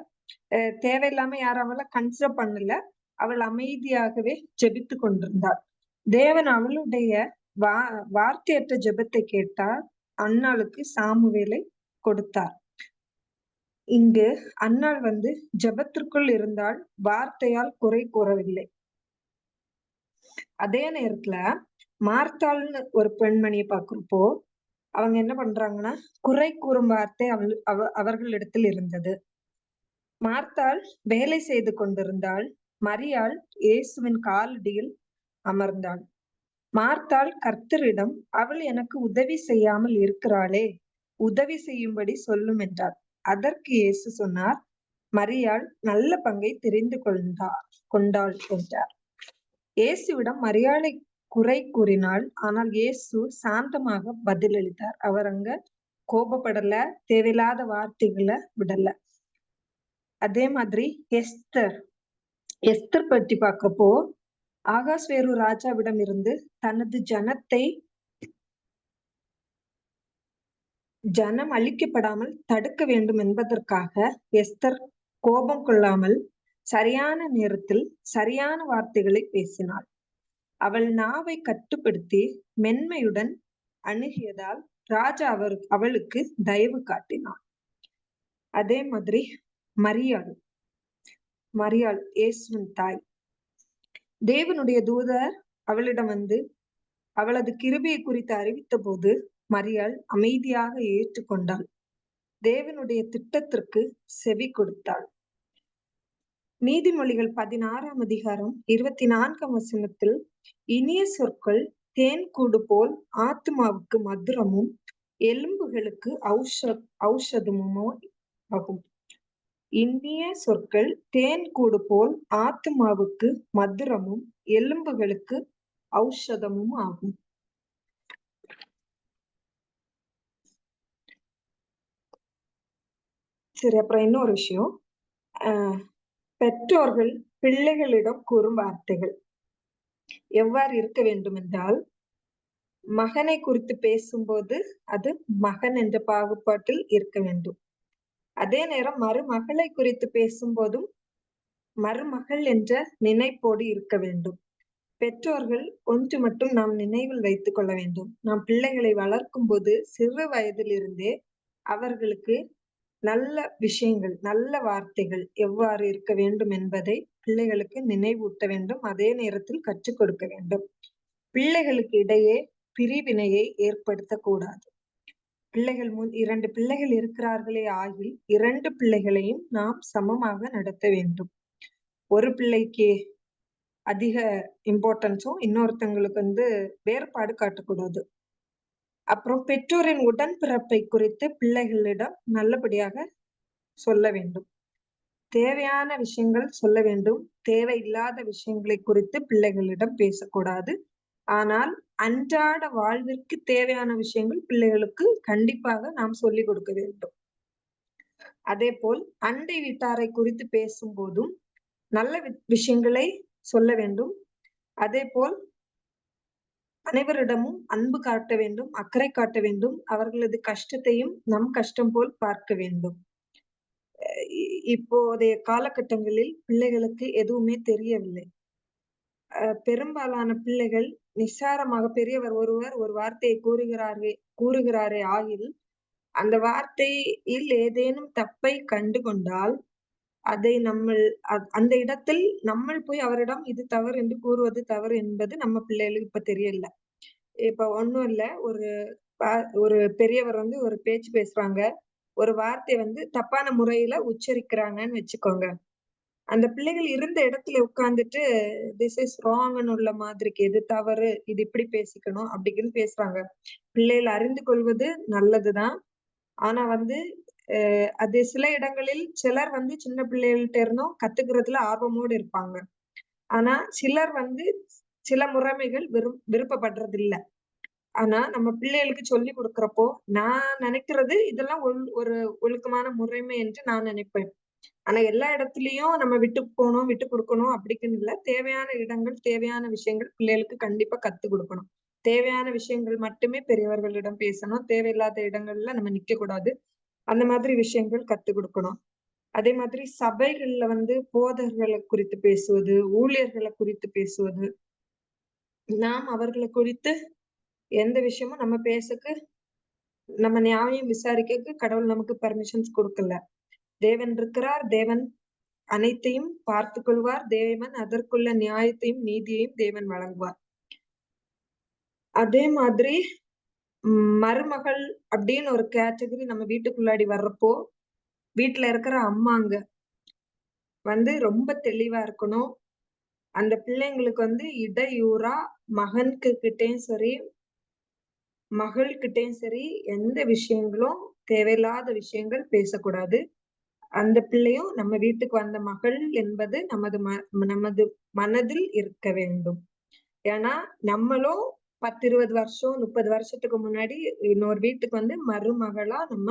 தேவையில்லாம யாரும் அவளை கன்சிடர் பண்ணல. அவள் அமைதியாகவே ஜெபித்து கொண்டிருந்தாள். தேவன் அவளுடைய வார்த்தையற்ற ஜெபத்தை கேட்டார். அன்னாளுக்கு சாமுவேலை கொடுத்தார். இங்கு அன்னாள் ஜெபத்திற்குள் இருந்தால் வார்த்தையால் குறை கூறவில்லை. அதே நேரத்துல மார்த்தாள்னு ஒரு பெண்மணியை பார்க்கிறப்போ அவங்க என்ன பண்றாங்கன்னா, குறை கூறும் வார்த்தை அவர்களிடத்தில் இருந்தது. மார்த்தாள் வேலை செய்து கொண்டிருந்தாள். மரியாள் இயேசுவின் காலடியில் அமர்ந்தாள். மார்த்தாள் கர்த்தரிடம், அவள் எனக்கு உதவி செய்யாமல் இருக்கிறாளே, உதவி செய்யும்படி சொல்லும் என்றார். அதற்கு இயேசு சொன்னார், மரியாள் நல்ல பங்கை தெரிந்து கொண்டாள் என்றார். இயேசுவிடம் மரியாளை குறை கூறினாள். ஆனால் இயேசு சாந்தமாக பதிலளித்தார். அவர் அங்க கோபப்படல, தேவையில்லாத வார்த்தைகளை விடல. அதே மாதிரி எஸ்தர் பற்றி பார்க்கப்போ ஆகாஸ்வேரு ராஜாவிடம் இருந்து தனது ஜனம் அழிக்கப்படாமல் தடுக்க வேண்டும் என்பதற்காக எஸ்தர் கோபம் கொள்ளாமல் சரியான நேரத்தில் சரியான வார்த்தைகளை பேசினாள். அவள் நாவை கட்டுப்படுத்தி மென்மையுடன் அணுகியதால் ராஜா அவளுக்கு தயவு காட்டினான். அதே மாதிரி மரியாள் இயேசுவின் தாய். தேவனுடைய தூதர் அவளிடம் அவளது கிருபையை குறித்து அறிவித்த போது மரியாள் அமைதியாக ஏற்றுக்கொண்டாள். தேவனுடைய திட்டத்திற்கு செவி கொடுத்தாள். நீதிமொழிகள் 16ஆம் அதிகாரம் 24ஆம் வசனத்தில், இனிய சொற்கள் தேன் கூடு போல் ஆத்துமாவுக்கு மதுரமும் எலும்புகளுக்கு ஔஷதமுமோ ஆகும். இனிய சொற்கள் தேன் கூடு போல் ஆத்துமாவுக்கு மதுரமும் எலும்புகளுக்கு ஔஷதமும் ஆகும். சரி, அப்புறம் இன்னொரு விஷயம், பெற்றோர்கள் பிள்ளைகளிடம் கூறும் வார்த்தைகள் எவ்வாறு இருக்க வேண்டும் என்றால், மகனை குறித்து பேசும்போது அது மகன் என்ற பாகுபாட்டில் இருக்க வேண்டும். அதே நேரம் மருமகளை குறித்து பேசும்போதும் மருமகள் என்ற நினைப்போடு இருக்க வேண்டும். பெற்றோர்கள் ஒன்று மட்டும் நாம் நினைவில் வைத்துக் கொள்ள வேண்டும். நாம் பிள்ளைகளை வளர்க்கும் போது சிறு வயதிலிருந்தே அவர்களுக்கு நல்ல விஷயங்கள், நல்ல வார்த்தைகள் எவ்வாறு இருக்க வேண்டும் என்பதை பிள்ளைகளுக்கு நினைவூட்ட வேண்டும். அதே நேரத்தில் கற்றுக் கொடுக்க வேண்டும். பிள்ளைகளுக்கு இடையே பிரிவினையை ஏற்படுத்தக்கூடாது. பிள்ளைகள் 2 பிள்ளைகள் இருக்கிறார்களே ஆகில் 2 பிள்ளைகளையும் நாம் சமமாக நடத்த வேண்டும். ஒரு பிள்ளைக்கு அதிக இம்பார்ட்டன்ஸும் இன்னொருத்தங்களுக்கு வேறுபாடு காட்டக்கூடாது. அப்புறம் பெற்றோரின் உடன்பிறப்பை குறித்து பிள்ளைகளிடம் நல்லபடியாக சொல்ல வேண்டும். தேவையான விஷயங்கள் சொல்ல வேண்டும். தேவையில்லாத விஷயங்களை குறித்து பிள்ளைகளிடம் பேசக்கூடாது. ஆனால் அன்றாட வாழ்விற்கு தேவையான விஷயங்கள் பிள்ளைகளுக்கு கண்டிப்பாக நாம் சொல்லிக் கொடுக்க வேண்டும். அதே போல் அண்டை வீட்டாரை குறித்து பேசும்போதும் நல்ல விஷயங்களை சொல்ல வேண்டும். அதே போல் அனைவரிடமும் அன்பு காட்ட வேண்டும், அக்கறை காட்ட வேண்டும். அவர்களது கஷ்டத்தையும் நம் கஷ்டம் போல் பார்க்க வேண்டும். இப்போதைய காலகட்டங்களில் பிள்ளைகளுக்கு எதுவுமே தெரியவில்லை. பெரும்பாலான பிள்ளைகள் நிஸ்சாரமாக பெரியவர் ஒருவர் ஒரு வார்த்தையை கூறுகிறாரே ஆகில் அந்த வார்த்தையில் ஏதேனும் தப்பை கண்டு கொண்டால் அதை அந்த இடத்தில் நம்மள் போய் அவரிடம் இது தவறு என்று கூறுவது தவறு என்பது நம்ம பிள்ளைகளுக்கு இப்ப தெரியல. இப்ப ஒண்ணும் இல்ல. ஒரு பெரியவர் வந்து ஒரு பேச்சு பேசுறாங்க. ஒரு வார்த்தைய வந்து தப்பான முறையில உச்சரிக்கிறாங்கன்னு வச்சுக்கோங்க. அந்த பிள்ளைகள் இருந்த இடத்துல உட்கார்ந்துட்டு திஸ் இஸ் ராங்ன்னு உள்ள மாதிரிக்கு இது தவறு, இது இப்படி பேசிக்கணும் அப்படிங்கன்னு பேசுறாங்க. பிள்ளைகள் அறிந்து கொள்வது நல்லதுதான். ஆனா வந்து அது சில இடங்களில் சிலர் வந்து சின்ன பிள்ளைகள்ட்ட இருந்தும் கத்துக்கிறதுல ஆர்வமோடு இருப்பாங்க. ஆனா சிலர் வந்து சில முறைமைகள் விருப்பப்படுறது இல்ல. ஆனா நம்ம பிள்ளைகளுக்கு சொல்லிக் குடுக்கிறப்போ, நான் நினைக்கிறது இதெல்லாம் ஒரு ஒழுக்கமான முறைமை என்று நான் நினைப்பேன். ஆனா எல்லா இடத்துலயும் நம்ம விட்டு போணும், விட்டு குடுக்கணும் அப்படிக்குன்னு இல்ல. தேவையான இடங்கள், தேவையான விஷயங்கள் பிள்ளைகளுக்கு கண்டிப்பா கத்துக் குடுக்கணும். தேவையான விஷயங்கள் மட்டுமே பெரியவர்களிடம் பேசணும். தேவையில்லாத இடங்கள்ல நம்ம நிக்கக்கூடாது. அந்த மாதிரி விஷயங்கள் கத்துக் குடுக்கணும். அதே மாதிரி சபைகள்ல வந்து போதகர்கள குறித்து பேசுவது, ஊழியர்கள குறித்து பேசுவது, நாம் அவர்கள குறித்து எந்த விஷயமும் நம்ம பேசக்கு, நம்ம நியாயம் விசாரிக்கக்கு கடவுள் நமக்கு பெர்மிஷன்ஸ் குடுக்கல. தேவன் இருக்கிறார். தேவன் அனைத்தையும் பார்த்துக் கொள்வார். தேவன் அதற்குள்ள நியாயத்தையும், நீதியையும் தேவன் வழங்குவார். அதே மாதிரி மருமகள் அப்படின்னு ஒரு கேட்டகரி நம்ம வீட்டுக்குள்ளாடி வர்றப்போ, வீட்ல இருக்கிற அம்மாங்க வந்து ரொம்ப தெளிவா இருக்கணும். அந்த பிள்ளைங்களுக்கு வந்து இடையூறா கிட்டயும் சரி, மகள்கிட்டயும் சரி எந்த விஷயங்களும் தேவையில்லாத விஷயங்கள் பேசக்கூடாது. அந்த பிள்ளையும் நம்ம வீட்டுக்கு வந்த மகள் என்பது நமது மனதில் இருக்க வேண்டும். ஏன்னா நம்மளும் 10, 20 வருஷம், 30 வருஷத்துக்கு முன்னாடி இன்னொரு வீட்டுக்கு வந்து மருமகளா நம்ம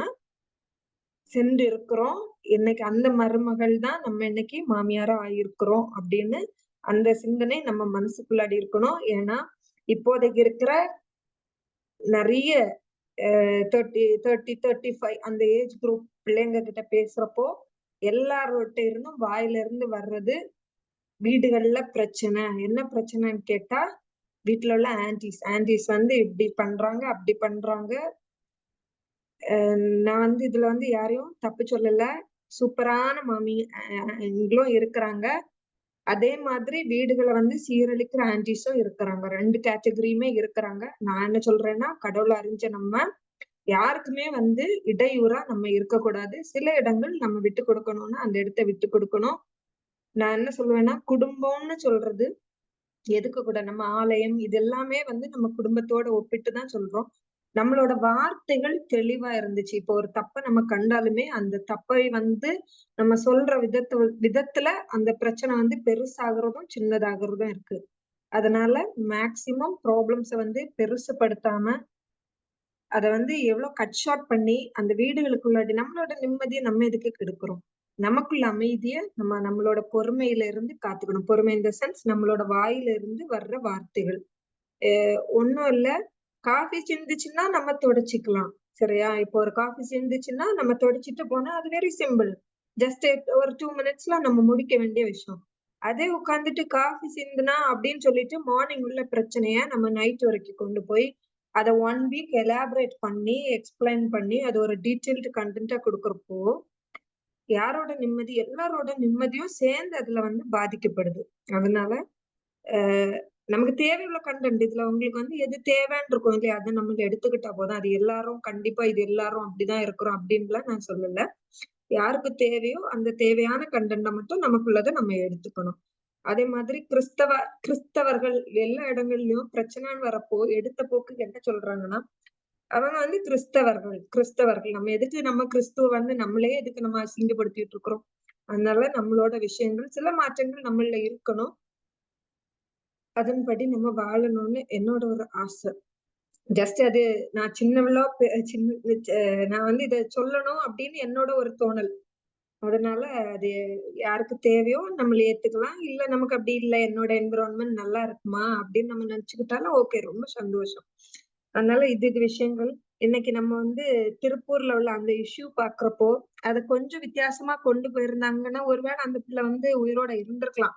சென்று இருக்கிறோம். இன்னைக்கு அந்த மருமகள் தான் நம்ம இன்னைக்கு மாமியாரா ஆயிருக்கிறோம் அப்படின்னு அந்த சிந்தனை நம்ம மனசுக்குள்ளாடி இருக்கணும். ஏன்னா இப்போதைக்கு இருக்கிற நிறைய 35 அந்த ஏஜ் குரூப் பிள்ளைங்க கிட்ட பேசுறப்போ எல்லார்கிட்ட இருந்தும் வாயில இருந்து வர்றது வீடுகள்ல பிரச்சனை. என்ன பிரச்சனைன்னு கேட்டா வீட்டுல உள்ள ஆன்டிஸ் வந்து இப்படி பண்றாங்க, அப்படி பண்றாங்க. நான் வந்து இதுல வந்து யாரையும் தப்பு சொல்லல. சூப்பரான மாமிங்களும் இருக்கிறாங்க. அதே மாதிரி வீடுகள வந்து சீரழிக்கிற ஆன்டிஸும் இருக்கிறாங்க. 2 கேட்டகரியுமே இருக்கிறாங்க. நான் என்ன சொல்றேன்னா, கடவுள அறிஞ்ச நம்ம யாருக்குமே வந்து இடையூறா நம்ம இருக்கக்கூடாது. சில இடங்கள் நம்ம விட்டு கொடுக்கணும்னா, அந்த இடத்த விட்டு கொடுக்கணும். நான் என்ன சொல்லுவேன்னா, குடும்பம்னு சொல்றது எதுக்கு கூட நம்ம ஆலயம் இது எல்லாமே வந்து நம்ம குடும்பத்தோட ஒப்பிட்டு தான் சொல்றோம். நம்மளோட வார்த்தைகள் தெளிவா இருந்துச்சு. இப்போ ஒரு தப்ப நம்ம கண்டாலுமே, அந்த தப்பை வந்து நம்ம சொல்ற விதத்துல அந்த பிரச்சனை வந்து பெருசாகுறதும், சின்னதாகுறதும் இருக்கு. அதனால மேக்ஸிமம் ப்ராப்ளம்ஸ வந்து பெருசுபடுத்தாம, அத வந்து எவ்ளோ கட் ஷார்ட் பண்ணி, அந்த வீடுகளுக்குள்ளாடி நம்மளோட நிம்மதிய நம்ம எதுக்கு கெடுக்குறோம்? நமக்குள்ள அமைதிய நம்மளோட பொறுமையில இருந்து காத்துக்கணும். பொறுமை இன் த சென்ஸ் நம்மளோட வாயில இருந்து வர்ற வார்த்தைகள். ஒண்ணும் இல்ல. காஃபி சிந்துச்சுன்னா நம்ம தொடச்சுக்கலாம். சரியா? இப்போ ஒரு காஃபி சிந்துச்சுன்னா நம்ம தொடச்சுட்டு போனா அது வெரி சிம்பிள். ஜஸ்ட் ஒரு 2 மினிட்ஸ்ல நம்ம முடிக்க வேண்டிய விஷயம். அதே உட்கார்ந்துட்டு காஃபி சிந்துனா அப்படின்னு சொல்லிட்டு மார்னிங் உள்ள பிரச்சனைய நம்ம நைட் வரைக்கும் கொண்டு போய் அத 1 வீக் எலாபரேட் பண்ணி, எக்ஸ்பிளைன் பண்ணி, அது ஒரு டீட்டெயில்டு கன்டென்ட்டா குடுக்குறப்போ, யாரோட நிம்மதி எல்லாரோட நிம்மதியும் சேர்ந்து அதுல வந்து பாதிக்கப்படுது. அதனால அ நமக்கு தேவையுள்ள கன்டென்ட் இதுல உங்களுக்கு வந்து எது தேவைன்னு இருக்கும் இல்லையா? அத நம்ம எடுத்துக்கிட்டா போதும். அது எல்லாரும் கண்டிப்பா இது எல்லாரும் அப்படிதான் இருக்கிறோம் அப்படின்னுலாம் நான் சொல்லல. யாருக்கு தேவையோ அந்த தேவையான கன்டென்ட்ட மட்டும் நமக்குள்ளத நம்ம எடுத்துக்கணும். அதே மாதிரி கிறிஸ்தவர்கள் எல்லா இடங்கள்லயும் பிரச்சனைன்னு வரப்போ எடுத்த போக்குக்கு என்ன சொல்றாங்கன்னா, அவங்க வந்து கிறிஸ்தவர்கள். நம்ம கிறிஸ்துவ வந்து நம்மளே எதுக்கு நம்ம அசிங்கப்படுத்திட்டு இருக்கிறோம். அதனால நம்மளோட விஷயங்கள் சில மாற்றங்கள் நம்மள்ல இருக்கணும். அதன்படி நம்ம வாழணும்னு என்னோட ஒரு ஆசை. ஜஸ்ட் அது நான் சின்னவளா நான் வந்து இத சொல்லணும் அப்படின்னு என்னோட ஒரு தோணல். அதனால அது யாருக்கு தேவையோ நம்மள ஏத்துக்கலாம். இல்ல நமக்கு அப்படி இல்ல என்னோட என்விரான்மென்ட் நல்லா இருக்குமா அப்படின்னு நம்ம நினைச்சுக்கிட்டாலும் ஓகே ரொம்ப சந்தோஷம். அதனால இது விஷயங்கள் இன்னைக்கு நம்ம வந்து திருப்பூர்ல உள்ள அந்த இஷ்யூ பாக்குறப்போ, அத கொஞ்சம் வித்தியாசமா கொண்டு போயிருந்தாங்கன்னா, ஒருவேளை அந்த பிள்ளை வந்து உயிரோட இருந்திருக்கலாம்.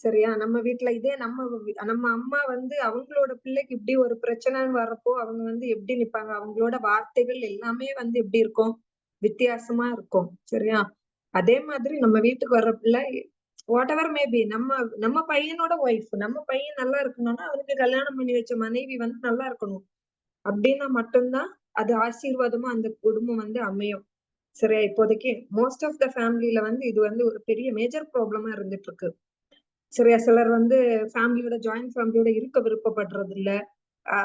சரியா? நம்ம வீட்ல இதே நம்ம அம்மா வந்து அவங்களோட பிள்ளைக்கு இப்படி ஒரு பிரச்சனைன்னு வரப்போ அவங்க வந்து எப்படி நிப்பாங்க? அவங்களோட வார்த்தைகள் எல்லாமே வந்து எப்படி இருக்கும்? வித்தியாசமா இருக்கும். சரியா? அதே மாதிரி நம்ம வீட்டுக்கு வர்ற பிள்ளை வாட் எவர் மே பி நம்ம நம்ம பையனோட ஒய்ஃப் நம்ம பையன் நல்லா இருக்கணும்னா அவனுக்கு கல்யாணம் பண்ணி வச்ச மனைவி வந்து நல்லா இருக்கணும். அப்படின்னா மட்டும்தான் அது ஆசீர்வாதமா அந்த குடும்பம் வந்து அமையும். சரியா? இப்போதைக்கு மோஸ்ட் ஆஃப் த ஃபேமிலில வந்து இது வந்து ஒரு பெரிய மேஜர் ப்ராப்ளமா இருந்துட்டு இருக்கு. சரியா? சிலர் வந்து ஜாயிண்ட் ஃபேமிலியோட இருக்க விருப்பப்படுறது இல்ல.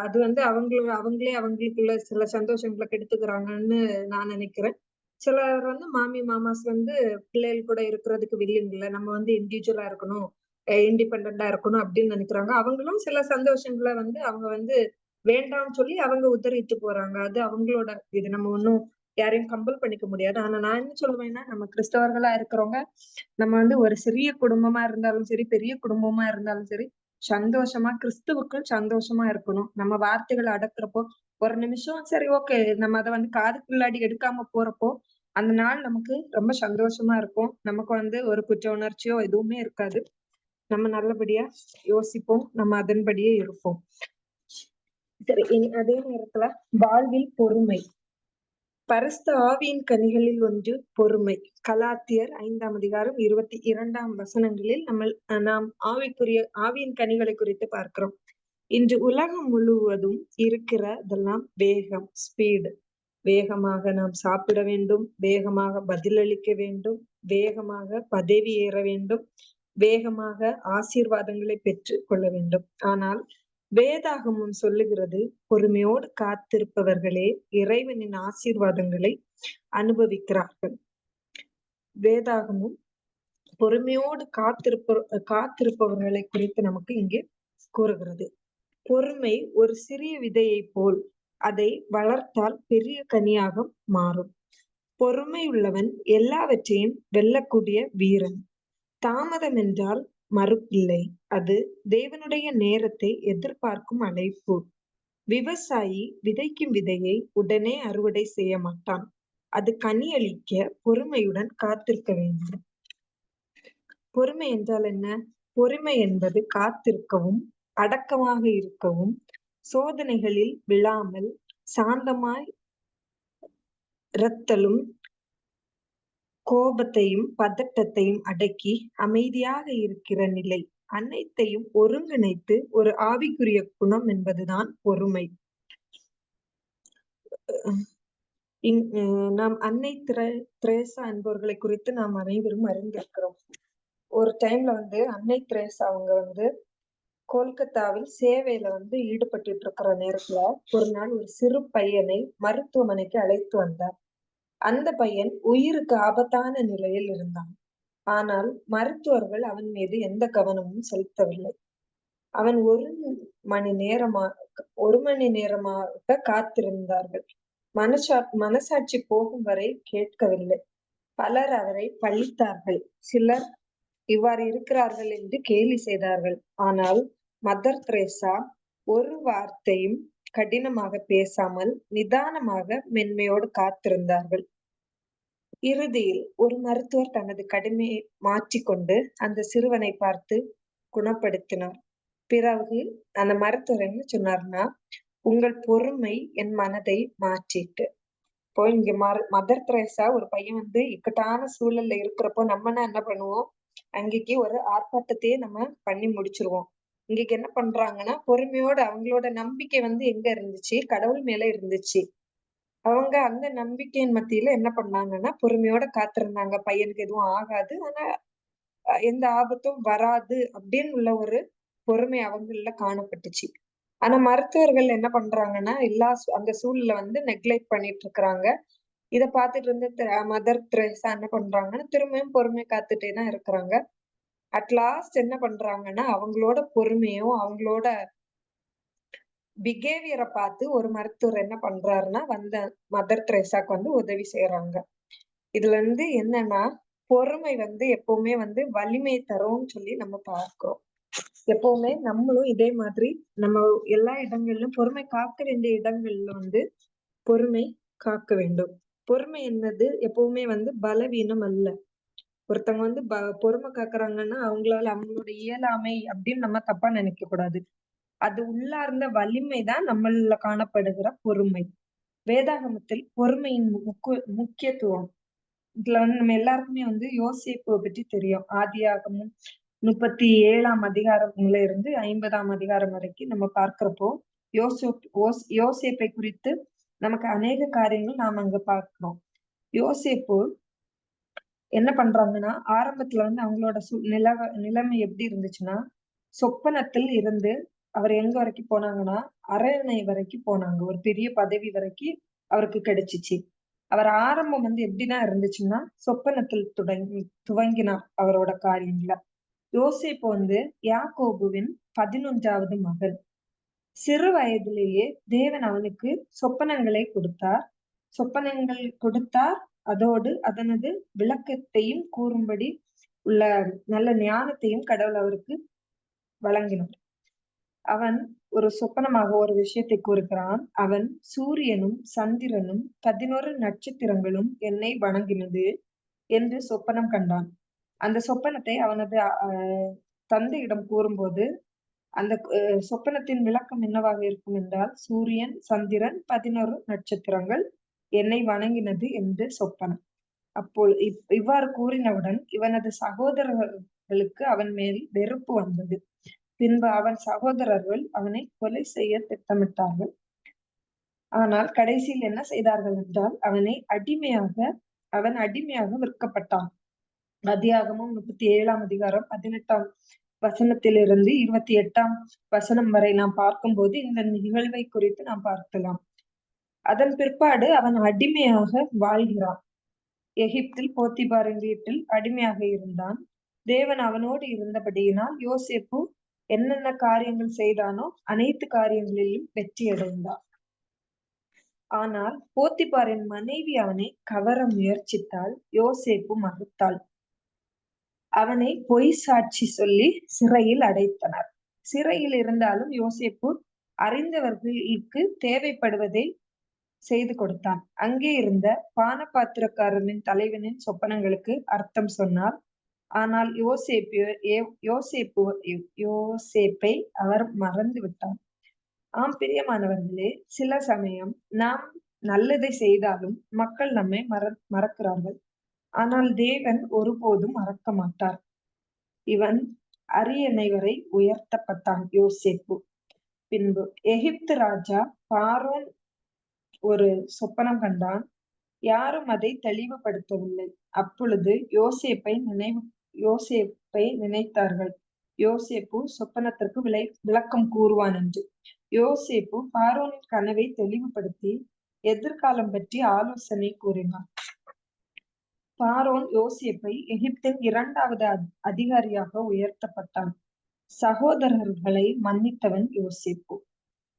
அது வந்து அவங்களே அவங்களுக்குள்ள சில சந்தோஷங்கள கெடுத்துக்கிறாங்கன்னு நான் நினைக்கிறேன். சிலர் வந்து மாமாஸ் வந்து பிள்ளைகள் கூட இருக்கிறதுக்கு வில்லிங் இல்ல. நம்ம வந்து இண்டிவிஜுவலா இருக்கணும், இண்டிபெண்டன்ட்டா இருக்கணும் அப்படின்னு நினைக்கிறாங்க. அவங்களும் சில சந்தோஷங்கள வந்து அவங்க வந்து வேண்டாம்னு சொல்லி அவங்க உத்தரித்து போறாங்க. அது அவங்களோட இது. நம்ம ஒண்ணும் யாரையும் கம்பல் பண்ணிக்க முடியாது. ஆனா நான் என்ன சொல்லுவேன்னா, நம்ம கிறிஸ்தவர்களா இருக்கிறவங்க, நம்ம வந்து ஒரு சிறிய குடும்பமா இருந்தாலும் சரி, பெரிய குடும்பமா இருந்தாலும் சரி, சந்தோஷமா கிறிஸ்துவுக்குள் சந்தோஷமா இருக்கணும். நம்ம வார்த்தைகள அடக்குறப்போ, ஒரு நிமிஷம் சரி ஓகே. நம்ம அத வந்து காதுக்குள்ளாடி எடுக்காம போறப்போ, அந்த நாள் நமக்கு ரொம்ப சந்தோஷமா இருக்கும். நமக்கு வந்து ஒரு குற்ற உணர்ச்சியோ எதுவுமே இருக்காது. நம்ம நல்லபடியா யோசிப்போம். நம்ம அதன்படியே இருப்போம். சரி, இனி அதே நேரத்துல வாழ்வில் பொறுமை. பரிசுத்த ஆவியின் கனிகளில் ஒன்று பொறுமை. கலாத்தியர் 5ஆம் அதிகாரம் 22ஆம் வசனங்களில் நாம் ஆவியின் கனிகளை குறித்து பார்க்கிறோம். இன்று உலகம் முழுவதும் இருக்கிறதெல்லாம் வேகம், ஸ்பீடு. வேகமாக நாம் சாப்பிட வேண்டும், வேகமாக பதிலளிக்க வேண்டும், வேகமாக பதவி ஏற வேண்டும், வேகமாக ஆசீர்வாதங்களை பெற்றுக் கொள்ள வேண்டும். ஆனால் வேதாகமம் சொல்லுகிறது, பொறுமையோடு காத்திருப்பவர்களே இறைவனின் ஆசீர்வாதங்களை அனுபவிக்கிறார்கள். வேதாகமம் பொறுமையோடு காத்திருப்பவர்களை குறித்து நமக்கு இங்கே கூறுகிறது. பொறுமை ஒரு சிறிய விதையை போல் அதை வளர்த்தால் பெரிய கனியாக மாறும். பொறுமை உள்ளவன் எல்லாவற்றையும் வெல்லக்கூடிய வீரன். தாமதம் என்றால் மறுப்பில்லை. அது தேவனுடைய நேரத்தை எதிர்பார்க்கும் அழைப்பு. விவசாயி விதைக்கும் விதையை உடனே அறுவடை செய்ய மாட்டான். அது கனியளிக்க பொறுமையுடன் காத்திருக்க வேண்டும். பொறுமை என்றால் என்ன? பொறுமை என்பது காத்திருக்கவும், அடக்கமாக இருக்கவும், சோதனைகளில் விழாமல் சாந்தமாய் இரத்தலும், கோபத்தையும் பதட்டத்தையும் அடக்கி அமைதியாக இருக்கிற நிலை. அனைத்தையும் ஒருங்கிணைத்து ஒரு ஆவிக்குரிய குணம் என்பதுதான் பொறுமை. நாம் அன்னை திரேசா என்பவர்களை குறித்து நாம் அனைவரும் அறிந்திருக்கிறோம். ஒரு டைம்ல வந்து அன்னை திரேசா அவங்க வந்து கொல்கத்தாவில் சேவையில வந்து ஈடுபட்டுட்டு இருக்கிற நேரத்துல ஒரு நாள் ஒரு சிறு பையனை மருத்துவமனைக்கு அழைத்து வந்தார். அந்த பையன் உயிருக்கு ஆபத்தான நிலையில் இருந்தான். ஆனால் மருத்துவர்கள் அவன் மீது எந்த கவனமும் செலுத்தவில்லை. அவன் ஒரு மணி நேரமாக காத்திருந்தார்கள். மனசாட்சி போகும் வரை கேட்கவில்லை. பலர் அவரை பழித்தார்கள். சிலர் இவ்வாறு இருக்கிறார்கள் என்று கேலி செய்தார்கள். ஆனால் மதர் தெரேசா ஒரு வார்த்தையும் கடினமாக பேசாமல் நிதானமாக மென்மையோடு காத்திருந்தார்கள். இறுதியில் ஒரு மருத்துவர் தனது கடுமையை மாற்றிக்கொண்டு அந்த சிறுவனை பார்த்து குணப்படுத்தினார். பிறகு அந்த மருத்துவர் என்ன சொன்னார்னா, உங்கள் பொறுமை என் மனதை மாற்றிட்டு. இப்போ இங்க மதர் தெரேசா ஒரு பையன் வந்து இக்கட்டான சூழல்ல இருக்கிறப்போ நம்மனா என்ன பண்ணுவோம்? அங்கேக்கு ஒரு ஆர்ப்பாட்டத்தையே நம்ம பண்ணி முடிச்சிருவோம். இங்கக்கு என்ன பண்றாங்கன்னா, பொறுமையோட அவங்களோட நம்பிக்கை வந்து எங்க இருந்துச்சு? கடவுள் மேல இருந்துச்சு. அவங்க அந்த நம்பிக்கையின் மத்தியில என்ன பண்ணாங்கன்னா, பொறுமையோட காத்திருந்தாங்க. பையனுக்கு எதுவும் ஆகாது. ஆனா எந்த ஆபத்தும் வராது அப்படின்னு உள்ள ஒரு பொறுமை அவங்கள்ல காணப்பட்டுச்சு. ஆனா மருத்துவர்கள் என்ன பண்றாங்கன்னா, அந்த சூழல வந்து நெக்லெக்ட் பண்ணிட்டு இருக்கிறாங்க. இத பார்த்துட்டு இருந்த மதர் தெரேசா என்ன பண்றாங்கன்னா, திரும்பியும் பொறுமை காத்துட்டே தான் இருக்கிறாங்க. அட் லாஸ்ட் என்ன பண்றாங்கன்னா, அவங்களோட பொறுமையும், அவங்களோட பிஹேவியர பார்த்து ஒரு மருத்துவர் என்ன பண்றாருன்னா, மதர் தெரேசாக்கு வந்து உதவி செய்றாங்க. இதுல இருந்து என்னன்னா, பொறுமை வந்து எப்பவுமே வந்து வலிமை தரும்னு சொல்லி நம்ம பார்க்கிறோம். எப்பவுமே நம்மளும் இதே மாதிரி நம்ம எல்லா இடங்களிலும் பொறுமை காக்க வேண்டிய இடங்கள்ல வந்து பொறுமை காக்க வேண்டும். பொறுமை என்பது எப்பவுமே வந்து பலவீனம் அல்ல. ஒருத்தவங்க வந்து பொறுமை காக்குறாங்கன்னா அவங்களால அவங்களோட இயலாமை அப்படின்னு நம்ம தப்பா நினைக்க கூடாது. அது உள்ளார்ந்த வலிமை தான் நம்மள காணப்படுகிற பொறுமை. வேதாகமத்தில் பொறுமையின் முக்கியத்துவம் இதுல வந்து நம்ம எல்லாருக்குமே வந்து யோசேப்புவை பற்றி தெரியும். ஆதியாகமம் 37ஆம் அதிகாரம்ல இருந்து 50ஆம் அதிகாரம் வரைக்கும் நம்ம பார்க்கிறப்போ யோசேப்பை குறித்து நமக்கு அநேக காரியங்கள் நாம் அங்க பார்க்கிறோம். யோசேப்பு என்ன பண்றாங்கன்னா, ஆரம்பத்துல வந்து அவங்களோட நிலைமை எப்படி இருந்துச்சுன்னா, சொப்பனத்தில் இருந்து அவர் எங்க வரைக்கும் போனாங்கன்னா, அரண்மனை வரைக்கும் போனாங்க. ஒரு பெரிய பதவி வரைக்கும் அவருக்கு கிடைச்சுச்சு. அவர் ஆரம்பம் வந்து எப்படிதான் இருந்துச்சுன்னா, சொப்பனத்தில் துவங்கினார் அவரோட காரியங்கள. யோசேப்பு வந்து யாக்கோபுவின் 11வது மகன். சிறு வயதிலேயே தேவன் அவனுக்கு சொப்பனங்களை கொடுத்தார். அதோடு அதனது விளக்கத்தையும் கூறும்படி உள்ள நல்ல ஞானத்தையும் கடவுள் அவருக்கு வழங்கினார். அவன் ஒரு சொப்பனமாக ஒரு விஷயத்தை கூறுகிறான். அவன் சூரியனும் சந்திரனும் 11 நட்சத்திரங்களும் என்னை வணங்கினது என்று சொப்பனம் கண்டான். அந்த சொப்பனத்தை அவனது தந்தையிடம் கூறும்போது அந்த சொப்பனத்தின் விளக்கம் என்னவாக இருக்கும் என்றால், சூரியன் சந்திரன் 11 நட்சத்திரங்கள் என்னை வணங்கினது என்று சொப்பனம். அப்போது இவ்வாறு கூறினவுடன் இவனது சகோதரர்களுக்கு அவன் மேல் வெறுப்பு வந்தது. பின்பு அவன் சகோதரர்கள் அவனை கொலை செய்ய திட்டமிட்டார்கள். ஆனால் கடைசியில் என்ன செய்தார்கள் என்றால் அவன் அடிமையாக விற்கப்பட்டான். ஆதியாகமம் 37ஆம் அதிகாரம் 18ஆம் வசனத்திலிருந்து 28ஆம் வசனம் வரை நாம் பார்க்கும்போது இந்த நிகழ்வை குறித்து நாம் பார்க்கலாம். அதன் பிற்பாடு அவன் அடிமையாக வாழ்கிறான். எகிப்தில் போத்திபாரின் வீட்டில் அடிமையாக இருந்தான். தேவன் அவனோடு இருந்தபடியினால் யோசேப்பு என்னென்ன காரியங்கள் செய்தானோ அனைத்து காரியங்களிலும் வெற்றி அடைந்தான். ஆனால் போத்திபாரின் மனைவி அவனை கவர முயற்சித்தால் யோசேப்பு மறுத்தாள். அவனை பொய் சாட்சி சொல்லி சிறையில் அடைத்தனர். சிறையில் இருந்தாலும் யோசேப்பு அறிந்தவர்களுக்கு தேவைப்படுவதை செய்து கொடுத்தான். அங்கே இருந்த பானபாத்திரக்காரனின் தலைவனின் சொப்பனங்களுக்கு அர்த்தம் சொன்னார். ஆனால் யோசேப்பை அவர் மறந்து விட்டார். ஆம் பிரியமானவர்களே, சில சமயம் நாம் நல்லதை செய்தாலும் மக்கள் நம்மை மறக்கிறார்கள். ஆனால் தேவன் ஒருபோதும் மறக்க மாட்டார். இவன் அரியணை வரை உயர்த்தப்பட்டான் யோசேப்பு. பின்பு எகிப்து ராஜா பார்வோன் ஒரு சொப்பனம் கண்டான். யாரும் அதை தெளிவுபடுத்தவில்லை. அப்பொழுது யோசேப்பை நினைத்தார்கள். யோசேப்பு சொப்பனத்திற்கு விளக்கம் கூறுவான் என்று. யோசேப்பு பார்வோனின் கனவை தெளிவுபடுத்தி எதிர்காலம் பற்றி ஆலோசனை கூறினார். பார்வோன் யோசேப்பை எகிப்தின் 2வது அதிகாரியாக உயர்த்தப்பட்டான். சகோதரர்களை மன்னித்தவன் யோசேப்பு.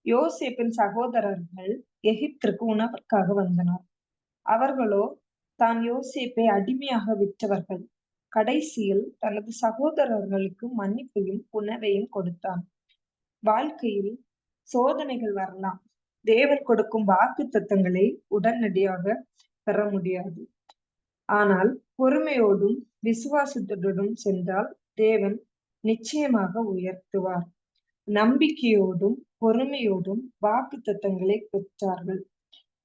யோசேப்பின் சகோதரர்கள் எகிப்திற்கு உணவுக்காக வந்தனர். அவர்களோ தான் யோசேப்பை அடிமையாக விற்றவர்கள். கடைசியில் தனது சகோதரர்களுக்கு மன்னிப்பையும் உணவையும் கொடுத்தான். வாழ்க்கையில் சோதனைகள் வரலாம். தேவன் கொடுக்கும் வாக்குத்தத்தங்களை உடனடியாக பெற முடியாது. ஆனால் பொறுமையோடும் விசுவாசத்துடனும் சென்றால் தேவன் நிச்சயமாக உயர்த்துவார். நம்பிக்கையோடும் பொறுமையோடும் வாக்குத்தத்தங்களை பெற்றார்கள்.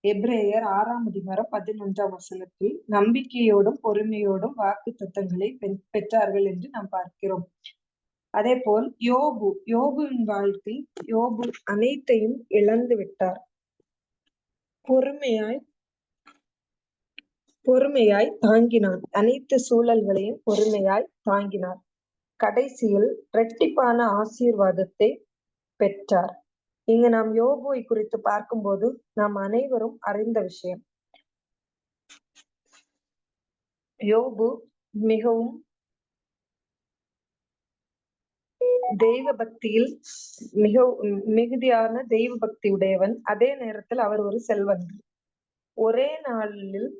எபிரேயர் 6ஆம் அதிகாரம் 11ஆம் வசனத்தில் நம்பிக்கையோடும் பொறுமையோடும் வாக்குத்தத்தங்களை பெற்றார்கள் என்று நாம் பார்க்கிறோம். அதே போல் யோபுவின் வாழ்க்கை யோபு அனைத்தையும் இழந்து விட்டார். பொறுமையாய் தாங்கினான். அனைத்து சூழல்களையும் பொறுமையாய் தாங்கினார். கடைசியில் இரட்டிப்பான ஆசீர்வாதத்தை பெற்றார். இங்கு நாம் யோபுவை குறித்து பார்க்கும்போது நாம் அனைவரும் அறிந்த விஷயம். யோபு மிகவும் தெய்வ பக்தியில் மிகுதியான தெய்வ பக்தி உடையவன். அதே நேரத்தில் அவர் ஒரு செல்வந்தர். ஒரே நாளில்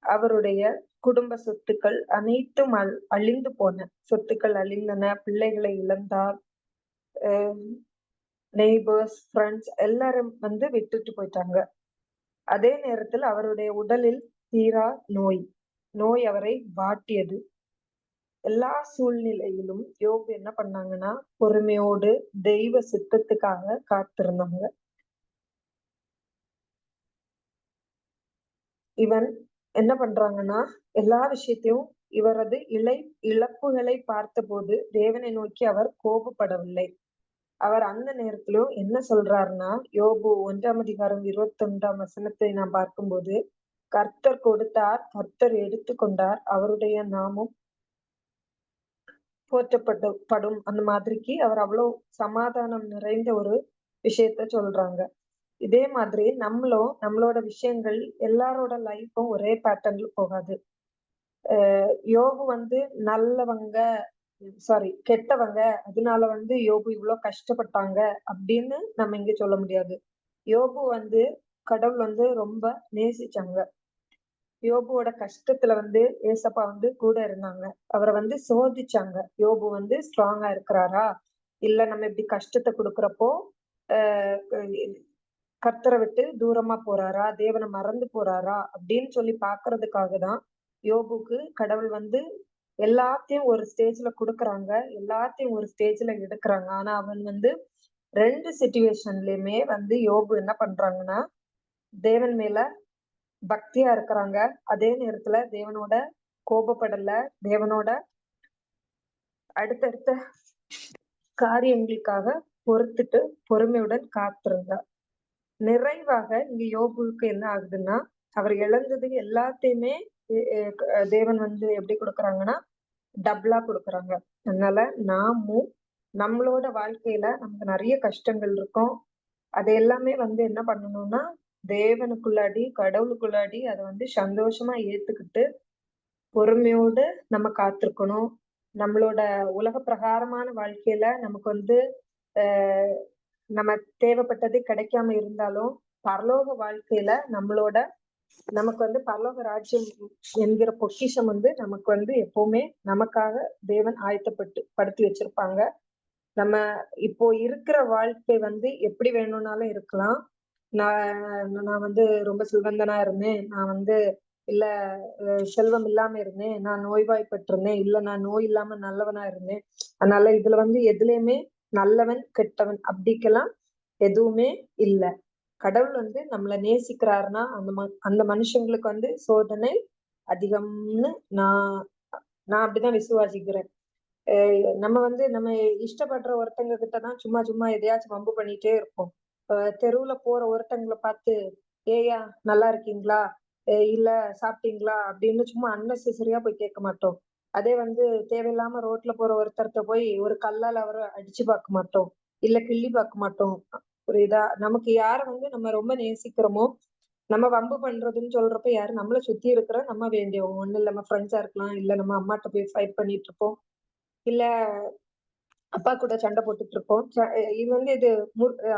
அவருடைய குடும்ப சொத்துக்கள் அனைத்தும் அழிந்து போன. சொத்துக்கள் அழிந்தன. பிள்ளைகளை இழந்தார். நெய்பர்ஸ், ஃப்ரெண்ட்ஸ் எல்லாரும் வந்து விட்டுட்டு போயிட்டாங்க. அதே நேரத்தில் அவருடைய உடலில் தீரா நோய் அவரை வாட்டியது. எல்லா சூழ்நிலையிலும் யோபு என்ன பண்ணாங்கன்னா பொறுமையோடு தெய்வ சித்தத்துக்காக காத்திருந்தாங்க. இவன் என்ன பண்றாங்கன்னா எல்லா விஷயத்தையும் இவரது இழப்புகளை பார்த்தபோது தேவனை நோக்கி அவர் கோபப்படவில்லை. அவர் அந்த நேரத்திலும் என்ன சொல்றாருன்னா, யோபு 1 அதிகாரம் 21 நாம் பார்க்கும்போது, கர்த்தர் கொடுத்தார், கர்த்தர் எடுத்துக்கொண்டார், அவருடைய நாமம் போற்றப்படும் அந்த மாதிரிக்கு அவர் அவ்வளவு சமாதானம் நிறைந்த ஒரு விஷயத்த சொல்றாங்க. இதே மாதிரி நம்மளோட விஷயங்கள் எல்லாரோட லைஃப்பும் ஒரே பேட்டர்ன்ல போகாது. யோபு வந்து நல்லவங்க கெட்டவங்க, அதனால வந்து யோபு இவ்வளவு கஷ்டப்பட்டாங்க அப்படின்னு நம்ம இங்க சொல்ல முடியாது. யோபு வந்து கடவுள் வந்து ரொம்ப நேசிச்சாங்க. யோபுவோட கஷ்டத்துல வந்து ஏசப்பா வந்து கூட இருந்தாங்க. அவரை வந்து சோதிச்சாங்க. யோபு வந்து ஸ்ட்ராங்கா இருக்கிறாரா, இல்ல நம்ம இப்படி கஷ்டத்தை கொடுக்கறப்போ ஆஹ் கர்த்தரை விட்டு தூரமா போறாரா, தேவனை மறந்து போறாரா அப்படின்னு சொல்லி பாக்குறதுக்காக தான் யோபுக்கு கடவுள் வந்து எல்லாத்தையும் ஒரு ஸ்டேஜ்ல குடுக்குறாங்க, எல்லாத்தையும் ஒரு ஸ்டேஜ்ல எடுக்குறாங்க. ஆனா அவன் வந்து 2 சிச்சுவேஷன்லயுமே வந்து யோபு என்ன பண்றாங்கன்னா தேவன் மேல பக்தியா இருக்கிறாங்க. அதே நேரத்துல தேவனோட கோபப்படல, தேவனோட அடுத்தடுத்த காரியங்களுக்காக பொறுத்துட்டு பொறுமையுடன் காத்திருந்தார். நிறைவாக இங்க யோபுவுக்கு என்ன ஆகுதுன்னா, அவர் இழந்தது எல்லாத்தையுமே தேவன் வந்து எப்படி கொடுக்குறாங்கன்னா டபுளா கொடுக்குறாங்க. அதனால நாமும் நம்மளோட வாழ்க்கையில நமக்கு நிறைய கஷ்டங்கள் இருக்கும். அது எல்லாமே வந்து என்ன பண்ணணும்னா தேவனுக்குள்ளாடி கடவுளுக்குள்ளாடி அதை வந்து சந்தோஷமா ஏத்துக்கிட்டு பொறுமையோடு நம்ம காத்திருக்கணும். நம்மளோட உலக பிரகாரமான வாழ்க்கையில நமக்கு வந்து ஆஹ் நம்ம தேவைப்பட்டது கிடைக்காம இருந்தாலும் பரலோக வாழ்க்கையில நமக்கு வந்து பரலோக ராஜ்யம் என்கிற பொக்கிஷம் வந்து நமக்கு வந்து எப்பவுமே நமக்காக தேவன் படுத்தி வச்சிருப்பாங்க. நம்ம இப்போ இருக்கிற வாழ்க்கை வந்து எப்படி வேணும்னாலும் இருக்கலாம். நான் வந்து ரொம்ப செல்வந்தனா இருந்தேன், நான் வந்து இல்ல செல்வம் இல்லாம இருந்தேன், நான் நோய்வாய்ப்பட்டிருந்தேன், இல்ல நான் நோய் இல்லாம நல்லவனா இருந்தேன். அதனால இதுல வந்து எதுலயுமே நல்லவன் கெட்டவன் அப்படிக்கெல்லாம் எதுவுமே இல்ல. கடவுள் வந்து நம்மள நேசிக்கிறாருன்னா அந்த மனுஷங்களுக்கு வந்து சோதனை அதிகம்னு நான் நான் அப்படிதான் விசுவாசிக்கிறேன். நம்ம வந்து நம்ம இஷ்டப்படுற ஒருத்தங்க கிட்டதான் சும்மா சும்மா எதையாச்சும் வம்பு பண்ணிட்டே இருப்போம். தெருவுல போற ஒருத்தங்களை பார்த்து ஏயா நல்லா இருக்கீங்களா, இல்ல சாப்பிட்டீங்களா அப்படின்னு சும்மா அன்னெசரியா போய் கேட்க மாட்டோம். அதே வந்து தேவையில்லாம ரோட்ல போற ஒருத்தர்ட்ட போய் ஒரு கல்லால் அவரை அடிச்சு பார்க்க மாட்டோம், இல்ல கிள்ளி பார்க்க மாட்டோம். புரியுதா? நமக்கு யார வந்து நம்ம ரொம்ப நேசிக்கிறோமோ, நம்ம வம்பு பண்றதுன்னு சொல்றப்ப யாரு நம்மள சுத்தி இருக்கிற நம்ம வேண்டியவங்க, ஒண்ணு இல்ல நம்ம ஃப்ரெண்ட்ஸா இருக்கலாம், இல்ல நம்ம அம்மாட்ட போய் ஃபைட் பண்ணிட்டு இருப்போம், இல்ல அப்பா கூட சண்டை போட்டுட்டு இருப்போம். இது வந்து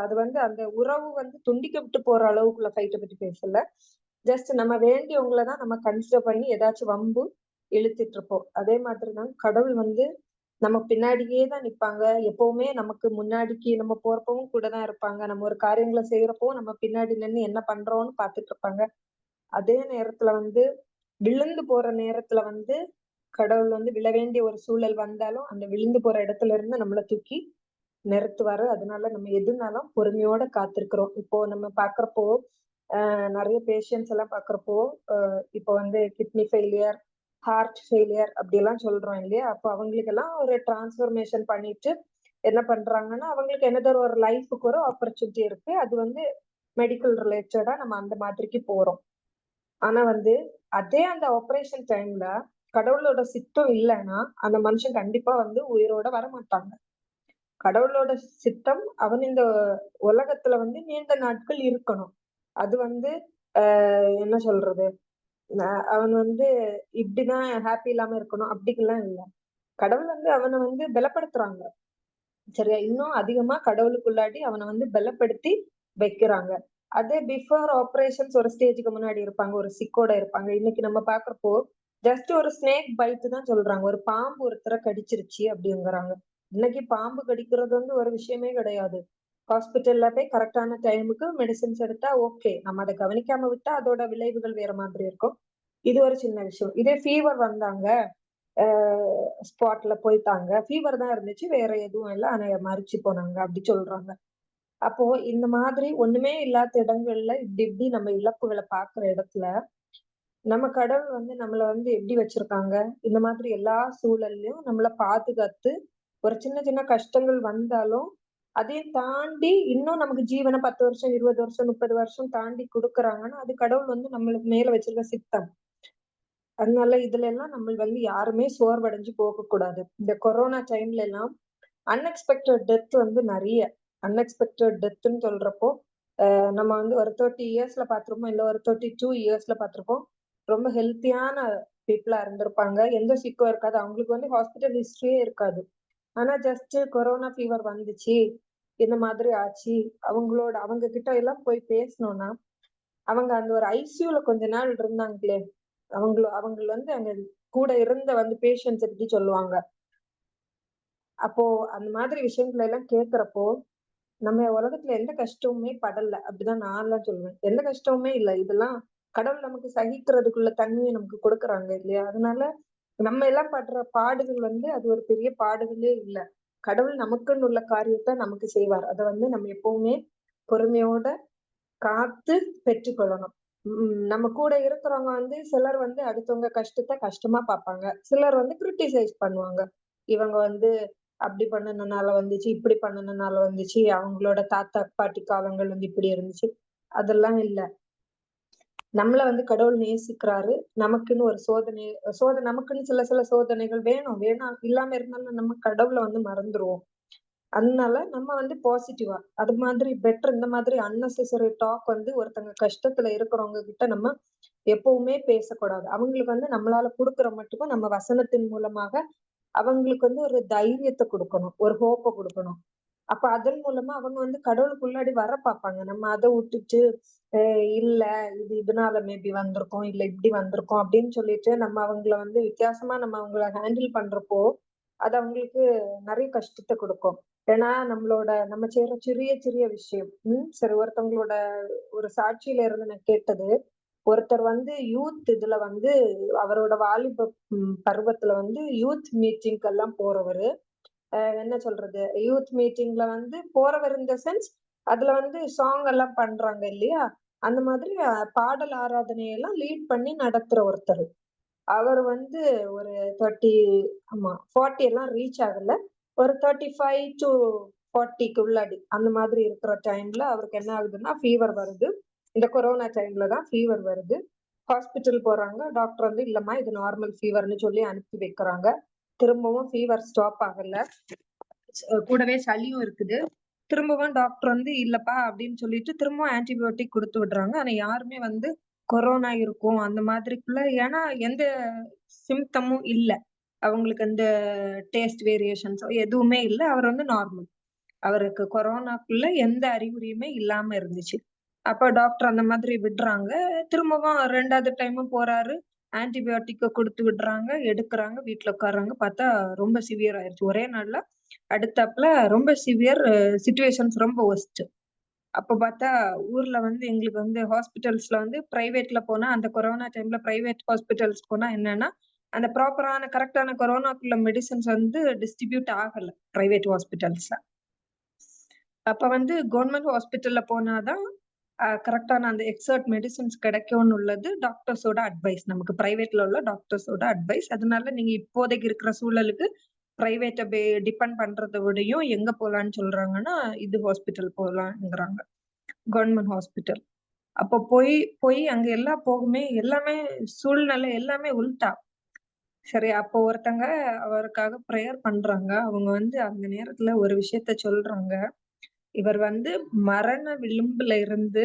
அது வந்து அந்த உறவு வந்து துண்டிக்கப்பட்டு போற அளவுக்குள்ள ஃபைட்ட பத்தி பேசல. ஜஸ்ட் நம்ம வேண்டியவங்கள தான் நம்ம கன்சிடர் பண்ணி ஏதாச்சும் வம்பு இழுத்துட்டு இருப்போம். அதே மாதிரிதான் கடவுள் வந்து நம்ம பின்னாடியே தான் நிப்பாங்க. எப்பவுமே நமக்கு முன்னாடிக்கு நம்ம போறப்பவும் கூட தான் இருப்பாங்க. நம்ம ஒரு காரியங்கள செய்யறப்பவும் நம்ம பின்னாடி நின்னு என்ன பண்றோம்னு பார்த்துட்டு இருப்பாங்க. அதே நேரத்துல வந்து விழுந்து போற நேரத்துல வந்து கடவுள் வந்து விழ வேண்டிய ஒரு சூழல் வந்தாலும் அந்த விழுந்து போற இடத்துல இருந்து நம்மள தூக்கி நிறுத்துவாரு. அதனால நம்ம எதுனாலும் பொறுமையோட காத்திருக்கிறோம். இப்போ நம்ம பாக்குறப்போ நிறைய பேஷண்ட்ஸ் எல்லாம் பாக்குறப்போ இப்போ வந்து கிட்னி ஃபெயிலியர், ஹார்ட் ஃபெயிலியர் அப்படி எல்லாம் சொல்றோம் இல்லையா? அப்போ அவங்களுக்கு எல்லாம் ஒரு டிரான்ஸ்ஃபர்மேஷன் பண்ணிட்டு என்ன பண்றாங்கன்னா அவங்களுக்கு என்னதோ ஒரு லைஃபுக்கு ஒரு ஆப்பர்ச்சுனிட்டி இருக்கு. அது வந்து மெடிக்கல் ரிலேட்டடா நம்ம அந்த மாதிரிக்கு போறோம். ஆனா வந்து அதே அந்த ஆபரேஷன் டைம்ல கடவுளோட சித்தம் இல்லைன்னா அந்த மனுஷன் கண்டிப்பா வந்து உயிரோட வரமாட்டாங்க. கடவுளோட சித்தம் அவன் இந்த உலகத்துல வந்து நீண்ட நாட்கள் இருக்கணும். அது வந்து என்ன சொல்றது, அவன் வந்து இப்படிதான் ஹாப்பி இல்லாம இருக்கணும் அப்படிக்கெல்லாம் இல்ல. கடவுள் வந்து அவனை வந்து பலப்படுத்துறாங்க. சரியா? இன்னும் அதிகமா கடவுளுக்குள்ளாடி அவனை வந்து பலப்படுத்தி வைக்கிறாங்க. அதே பிஃபோர் ஆபரேஷன்ஸ் ஒரு ஸ்டேஜ்க்கு முன்னாடி இருப்பாங்க. ஒரு சிக்கோட இருப்பாங்க. இன்னைக்கு நம்ம பாக்குறப்போ ஜஸ்ட் ஒரு ஸ்னேக் பைட் தான் சொல்றாங்க. ஒரு பாம்பு ஒருத்தரை கடிச்சிருச்சு அப்படிங்கிறாங்க. இன்னைக்கு பாம்பு கடிக்கிறது வந்து ஒரு விஷயமே கிடையாது. ஹாஸ்பிட்டல்ல போய் கரெக்டான டைமுக்கு மெடிசின்ஸ் எடுத்தா ஓகே. நம்ம அதை கவனிக்காம விட்டா அதோட விளைவுகள் வேற மாதிரி இருக்கும். இது ஒரு சின்ன விஷயம். இதே ஃபீவர் வந்தாங்க, ஸ்பாட்ல போயிட்டாங்க. ஃபீவர் தான் இருந்துச்சு. வேற எதுவும் இல்ல. ஆனா மரிச்சு போனாங்க அப்படி சொல்றாங்க. அப்போ இந்த மாதிரி ஒண்ணுமே இல்லாத இடங்கள்ல இப்படி இப்படி நம்ம இழப்புகள பாக்குற இடத்துல, நம்ம கடவுள் வந்து நம்மள வந்து எப்படி வச்சிருக்காங்க? இந்த மாதிரி எல்லா சூழல்லயும் நம்மள பாதுகாத்து, ஒரு சின்ன சின்ன கஷ்டங்கள் வந்தாலும், அதையும் தாண்டி இன்னும் நமக்கு ஜீவன 10 வருஷம், 20 வருஷம், 30 வருஷம் தாண்டி குடுக்குறாங்கன்னா, அது கடவுள் வந்து நம்மளுக்கு மேல வச்சிருக்க சித்தம். அதனால இதுல எல்லாம் நம்ம வந்து யாருமே சோர்வடைஞ்சு போகக்கூடாது. இந்த கொரோனா டைம்ல எல்லாம் அன்எக்ஸ்பெக்டட் டெத் வந்து நெறைய. அன்எக்ஸ்பெக்டட் டெத்ன்னு சொல்றப்போ, நம்ம வந்து ஒரு 30 இயர்ஸ்ல பார்த்திருப்போம். இல்ல ஒரு 32 இயர்ஸ்ல பார்த்திருப்போம். ரொம்ப ஹெல்த்தியான பீப்பிளா இருந்திருப்பாங்க. எந்த சிக்கும் இருக்காது. அவங்களுக்கு வந்து ஹாஸ்பிட்டல் ஹிஸ்டரியே இருக்காது. ஆனா ஜஸ்ட் கொரோனா ஃபீவர் வந்துச்சு. இந்த மாதிரி ஆச்சு. அவங்க கிட்ட எல்லாம் போய் பேசினோம்னா, அவங்க அந்த ஒரு ஐசியூல கொஞ்ச நாள் இருந்தாங்களே, அவங்கள வந்து அங்க கூட இருந்த வந்து பேஷண்ட்ஸ பத்தி சொல்லுவாங்க. அப்போ அந்த மாதிரி விஷயங்கள எல்லாம் கேட்கிறப்போ, நம்ம உலகத்துல எந்த கஷ்டமுமே படல. அப்படிதான் நான்லாம் சொல்லுவேன். எந்த கஷ்டமுமே இல்ல. இதெல்லாம் கடவுள் நமக்கு சகிக்கிறதுக்குள்ள தன்மைய நமக்கு குடுக்குறாங்க இல்லையா? அதனால நம்ம எல்லாம் படுற பாடுகள் வந்து அது ஒரு பெரிய பாடுகளே இல்ல. கடவுள் நமக்குன்னு உள்ள காரியத்த நமக்கு செய்வார். அத வந்து நம்ம எப்பவுமே பொறுமையோட காத்து பெற்றுக்கொள்ளணும். நம்ம கூட இருக்கிறவங்க வந்து சிலர் வந்து அடுத்தவங்க கஷ்டத்த கஷ்டமா பார்ப்பாங்க. சிலர் வந்து கிரிட்டிசைஸ் பண்ணுவாங்க. இவங்க வந்து அப்படி பண்ணுனனால வந்துச்சு, இப்படி பண்ணுனனால வந்துச்சு, அவங்களோட தாத்தா, பாட்டி காலங்கள் வந்து இப்படி இருந்துச்சு. அதெல்லாம் இல்ல. நம்மள வந்து கடவுள் நேசிக்கிறாரு. நமக்குன்னு ஒரு நமக்குன்னு சில சில சோதனைகள் வேணும். இல்லாம இருந்தாலும் நம்ம கடவுள வந்து மறந்துருவோம். அதனால நம்ம வந்து பாசிட்டிவா, அது மாதிரி பெட்டர் இந்த மாதிரி அன்னெசசரி டாக் வந்து ஒருத்தங்க கஷ்டத்துல இருக்கிறவங்க கிட்ட நம்ம எப்பவுமே பேசக்கூடாது. அவங்களுக்கு வந்து நம்மளால குடுக்குற மட்டுக்கும் நம்ம வசனத்தின் மூலமாக அவங்களுக்கு வந்து ஒரு தைரியத்த குடுக்கணும். ஒரு ஹோப்ப குடுக்கணும். அப்ப அதன் மூலமா அவங்க வந்து கடவுளுக்குள்ளாடி வர பாப்பாங்க. நம்ம அத வுட்டுட்டு, அ இல்ல இது இதனால மேபி வந்திருக்கும். இல்ல இப்படி வந்திருக்கும் அப்படின்னு சொல்லிட்டு நம்ம அவங்கள வந்து வித்தியாசமா நம்ம அவங்கள ஹேண்டில் பண்றப்போ, அது அவங்களுக்கு நெறைய கஷ்டத்த குடுக்கும். ஏன்னா நம்ம செய்ற சிறிய சிறிய விஷயம். சரி ஒருத்தவங்களோட ஒரு சாட்சியில இருந்து நான் கேட்டது, ஒருத்தர் வந்து யூத் இதுல வந்து அவரோட வாலிப பருவத்துல வந்து யூத் மீட்டிங்க்கெல்லாம் போறவரு. என்ன சொல்றது? யூத் மீட்டிங்ல வந்து போறவர் இன் த சென்ஸ், அதுல வந்து சாங் எல்லாம் பண்றாங்க இல்லையா? அந்த மாதிரி பாடல் ஆராதனை எல்லாம் லீட் பண்ணி நடத்துற ஒருத்தரு. அவர் வந்து ஒரு 30 ஆமா 40 எல்லாம் ரீச் ஆகல. ஒரு 35 டூ 40க்கு உள்ளாடி அந்த மாதிரி இருக்கிற டைம்ல அவருக்கு என்ன ஆகுதுன்னா, ஃபீவர் வருது. இந்த கொரோனா டைம்ல தான் ஃபீவர் வருது. ஹாஸ்பிட்டல் போறாங்க. டாக்டர் வந்து இல்லம்மா இது நார்மல் ஃபீவர்ன்னு சொல்லி அனுப்பி வைக்கிறாங்க. திரும்பவும் ஃபீவர் ஸ்டாப் ஆகல. கூடவே சளியும் இருக்குது. திரும்பவும் டாக்டர் வந்து இல்லப்பா அப்படின்னு சொல்லிட்டு திரும்பவும் ஆன்டிபயோட்டிக் குடுத்து விடுறாங்க. ஆனா யாருமே வந்து கொரோனா இருக்கும் அந்த மாதிரிக்குள்ள ஏன்னா எந்த சிம்ப்டமும் இல்ல. அவங்களுக்கு அந்த டேஸ்ட் வேரியேஷன்ஸோ எதுவுமே இல்ல. அவர் வந்து நார்மல். அவருக்கு கொரோனாக்குள்ள எந்த அறிகுறியுமே இல்லாம இருந்துச்சு. அப்ப டாக்டர் அந்த மாதிரி விடுறாங்க. திரும்பவும் 2வது டைமும் போறாரு. ஆன்டிபயோட்டிக்க குடுத்து விடுறாங்க, எடுக்குறாங்க, வீட்ல உட்கார்றாங்க. பார்த்தா ரொம்ப சிவியர் ஆயிருச்சு. ஒரே நாள்ல அடுத்தாப்புல ரொம்ப சிவியர் சிச்சுவேஷன்ஸ் ரொம்ப வொர்ஸ்ட். அப்ப பார்த்தா ஊர்ல வந்து எங்களுக்கு வந்து ஹாஸ்பிட்டல்ஸ்ல வந்து பிரைவேட்ல போனா அந்த கொரோனா டைம்ல பிரைவேட் ஹாஸ்பிட்டல்ஸ் போனா என்னன்னா, அந்த ப்ராப்பரான கரெக்ட்டான கொரோனாக்குள்ள மெடிசின்ஸ் வந்து டிஸ்ட்ரிபியூட் ஆகல பிரைவேட் ஹாஸ்பிட்டல்ஸ்ல. அப்ப வந்து கவர்ன்மெண்ட் ஹாஸ்பிட்டல்ல போனா தான் கரெக்ட்டான அந்த எக்ஸர்ட் மெடிசின்ஸ் கிடைக்கும்னு உள்ளது டாக்டர்ஸோட அட்வைஸ். நமக்கு பிரைவேட்ல உள்ள டாக்டர்ஸோட அட்வைஸ். அதனால நீங்க இப்போதைக்கு இருக்கிற சூழலுக்கு பிரைவேட்ட டிபெண்ட் பண்றத விடயும் எங்க போலான்னு சொல்றாங்கன்னா, இது ஹாஸ்பிட்டல் போலாங்கிறாங்க. Government hospital. அப்ப போய் போய் அங்க எல்லாம் போகுமே எல்லாமே சூழ்நிலை எல்லாமே உல்டா. சரி அப்போ ஒருத்தங்க அவருக்காக பிரேயர் பண்றாங்க. அவங்க வந்து அந்த நேரத்துல ஒரு விஷயத்த சொல்றாங்க. இவர் வந்து மரண விளிம்புல இருந்து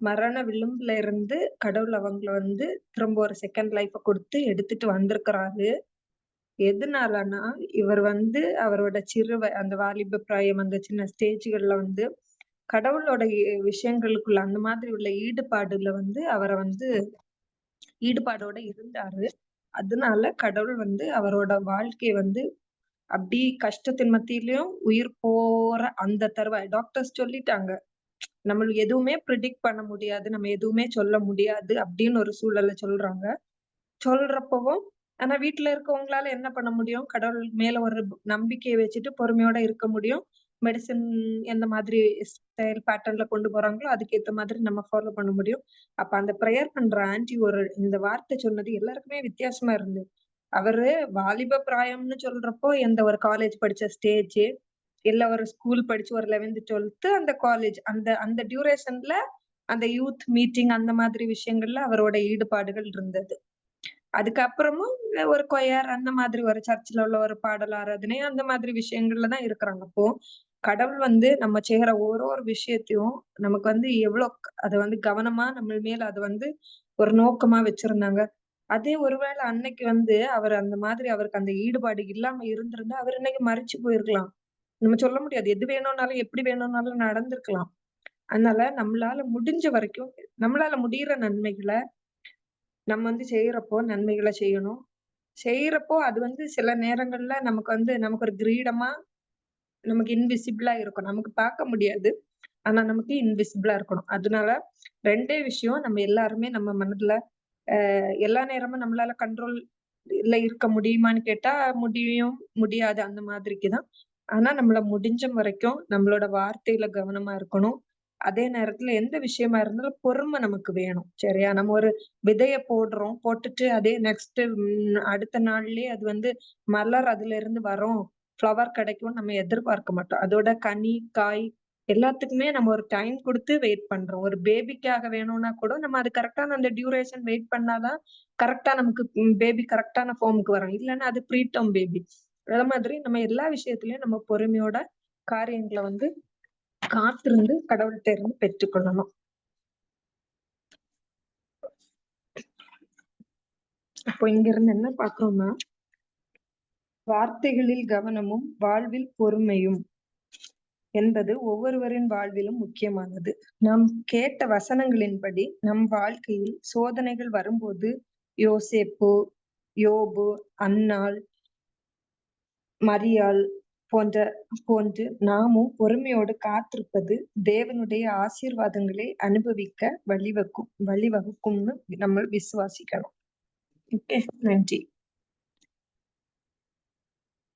மரண விளிம்புல இருந்து கடவுள் அவங்கள வந்து திரும்ப ஒரு செகண்ட் லைஃப குடுத்து எடுத்துட்டு வந்திருக்கிறாரு. எதுனாலன்னா, இவர் வந்து அவரோட அந்த வாலிப பிராயம், அந்த சின்ன ஸ்டேஜ்கள்ல வந்து கடவுளோட விஷயங்களுக்குள்ள அந்த மாதிரி உள்ள ஈடுபாடுல வந்து அவர வந்து ஈடுபாடோட இருந்தாரு. அதனால கடவுள் வந்து அவரோட வாழ்க்கைய வந்து அப்படி கஷ்டத்தின் மத்தியிலயும் உயிர் போற அந்த தருவாய் டாக்டர்ஸ் சொல்லிட்டாங்க. நம்மளுக்கு எதுவுமே பிரெடிக்ட் பண்ண முடியாது. நம்ம எதுவுமே சொல்ல முடியாது அப்படின்னு ஒரு சூழல்ல சொல்றாங்க. சொல்றப்பவும் ஆனா வீட்டுல இருக்கவங்களால என்ன பண்ண முடியும்? கடவுள் மேல ஒரு நம்பிக்கைய வச்சுட்டு பொறுமையோட இருக்க முடியும். மெடிசின் எந்த மாதிரி ஸ்டைல் பேட்டர்ன்ல கொண்டு போறாங்களோ, அதுக்கேத்த மாதிரி நம்ம ஃபாலோ பண்ண முடியும். அப்ப அந்த பிரேயர் பண்ற ஆன்டி இந்த வார்த்தை சொன்னது எல்லாருக்குமே வித்தியாசமா இருந்தது. அவரு வாலிப பிராயம்னு சொல்றப்போ, எந்த ஒரு காலேஜ் படிச்ச ஸ்டேஜ், இல்ல ஒரு ஸ்கூல் படிச்சு ஒரு 11த், 12த் அந்த காலேஜ் அந்த அந்த டியூரேஷன்ல அந்த யூத் மீட்டிங் அந்த மாதிரி விஷயங்கள்ல அவரோட ஈடுபாடுகள் இருந்தது. அதுக்கப்புறமும் ஒரு கொயர் அந்த மாதிரி ஒரு சர்ச்ல உள்ள ஒரு பாடல் ஆராதனை அந்த மாதிரி விஷயங்கள்ல தான் இருக்கிறாங்க. அப்போ கடவுள் நம்ம செய்யற ஒரு விஷயத்தையும் நமக்கு எவ்வளோ அத கவனமா நம்ம மேல அத ஒரு நோக்கமா வச்சிருந்தாங்க. அதே ஒருவேளை அன்னைக்கு அவர் அந்த மாதிரி அவருக்கு அந்த ஈடுபாடு இல்லாம இருந்திருந்தா, அவர் இன்னைக்கு மரிச்சு போயிருக்கலாம். நம்ம சொல்ல முடியாது. எது வேணும்னாலும், எப்படி வேணும்னாலும் நடந்திருக்கலாம். அதனால நம்மளால முடிஞ்ச வரைக்கும், நம்மளால முடியிற நன்மைகள நம்ம செய்யறப்போ நன்மைகள செய்யணும். செய்யறப்போ அது சில நேரங்கள்ல நமக்கு ஒரு கிரீடமா, நமக்கு இன்விசிபிளா இருக்கும். நமக்கு பார்க்க முடியாது. ஆனா நமக்கு இன்விசிபிளா இருக்கணும். அதனால 2டே விஷயம் நம்ம எல்லாருமே நம்ம மனதுல எல்லா நேரமும் நம்மளால கண்ட்ரோல்ல இருக்க முடியுமான்னு கேட்டா, முடியும், முடியாது அந்த மாதிரிக்கு தான். ஆனா நம்மள முடிஞ்ச வரைக்கும் நம்மளோட வார்த்தையில கவனமா இருக்கணும். அதே நேரத்துல எந்த விஷயமா இருந்தாலும் பொறுமை நமக்கு வேணும். சரியா? நம்ம ஒரு விதைய போடுறோம். போட்டுட்டு அதே நெக்ஸ்ட் அடுத்த நாள்லயே அது மலர் அதிலிருந்து வரும். ஃப்ளவர் கிடைக்கும்னு நம்ம எதிர்பார்க்க மாட்டோம். அதோட கனி, காய் எல்லாத்துக்குமே நம்ம ஒரு டைம் குடுத்து வெயிட் பண்றோம். ஒரு பேபிக்காக வேணும்னா கூட நம்ம அது கரெக்ட்டான அந்த டியூரேஷன் வெயிட் பண்ணா தான் கரெக்ட்டா நமக்கு பேபி கரெக்ட்டான ஃபார்ம்க்கு வரும். இல்லன்னா அது ப்ரீடம் பேபி. அதே மாதிரி நம்ம எல்லா விஷயத்திலயும் நம்ம பொறுமையோட காரியங்கள காத்திருந்து கடவுள்ட்ட இருந்து பெற்றுக்கொள்ளணும். அப்போ இங்கிருந்து என்ன பார்க்கிறோம்னா, வார்த்தைகளில் கவனமும், வாழ்வில் பொறுமையும் என்பது ஒவ்வொருவரின் வாழ்விலும் முக்கியமானது. நாம் கேட்ட வசனங்களின்படி நம் வாழ்க்கையில் சோதனைகள் வரும்போது யோசேப்பு, யோபு, அன்னாள், மரியாள் போன்று நாமும் பொறுமையோடு காத்திருப்பது தேவனுடைய ஆசீர்வாதங்களை அனுபவிக்க வழிவகுக்கும்னு நம்ம விசுவாசிக்கணும். ஓகே. நன்றி.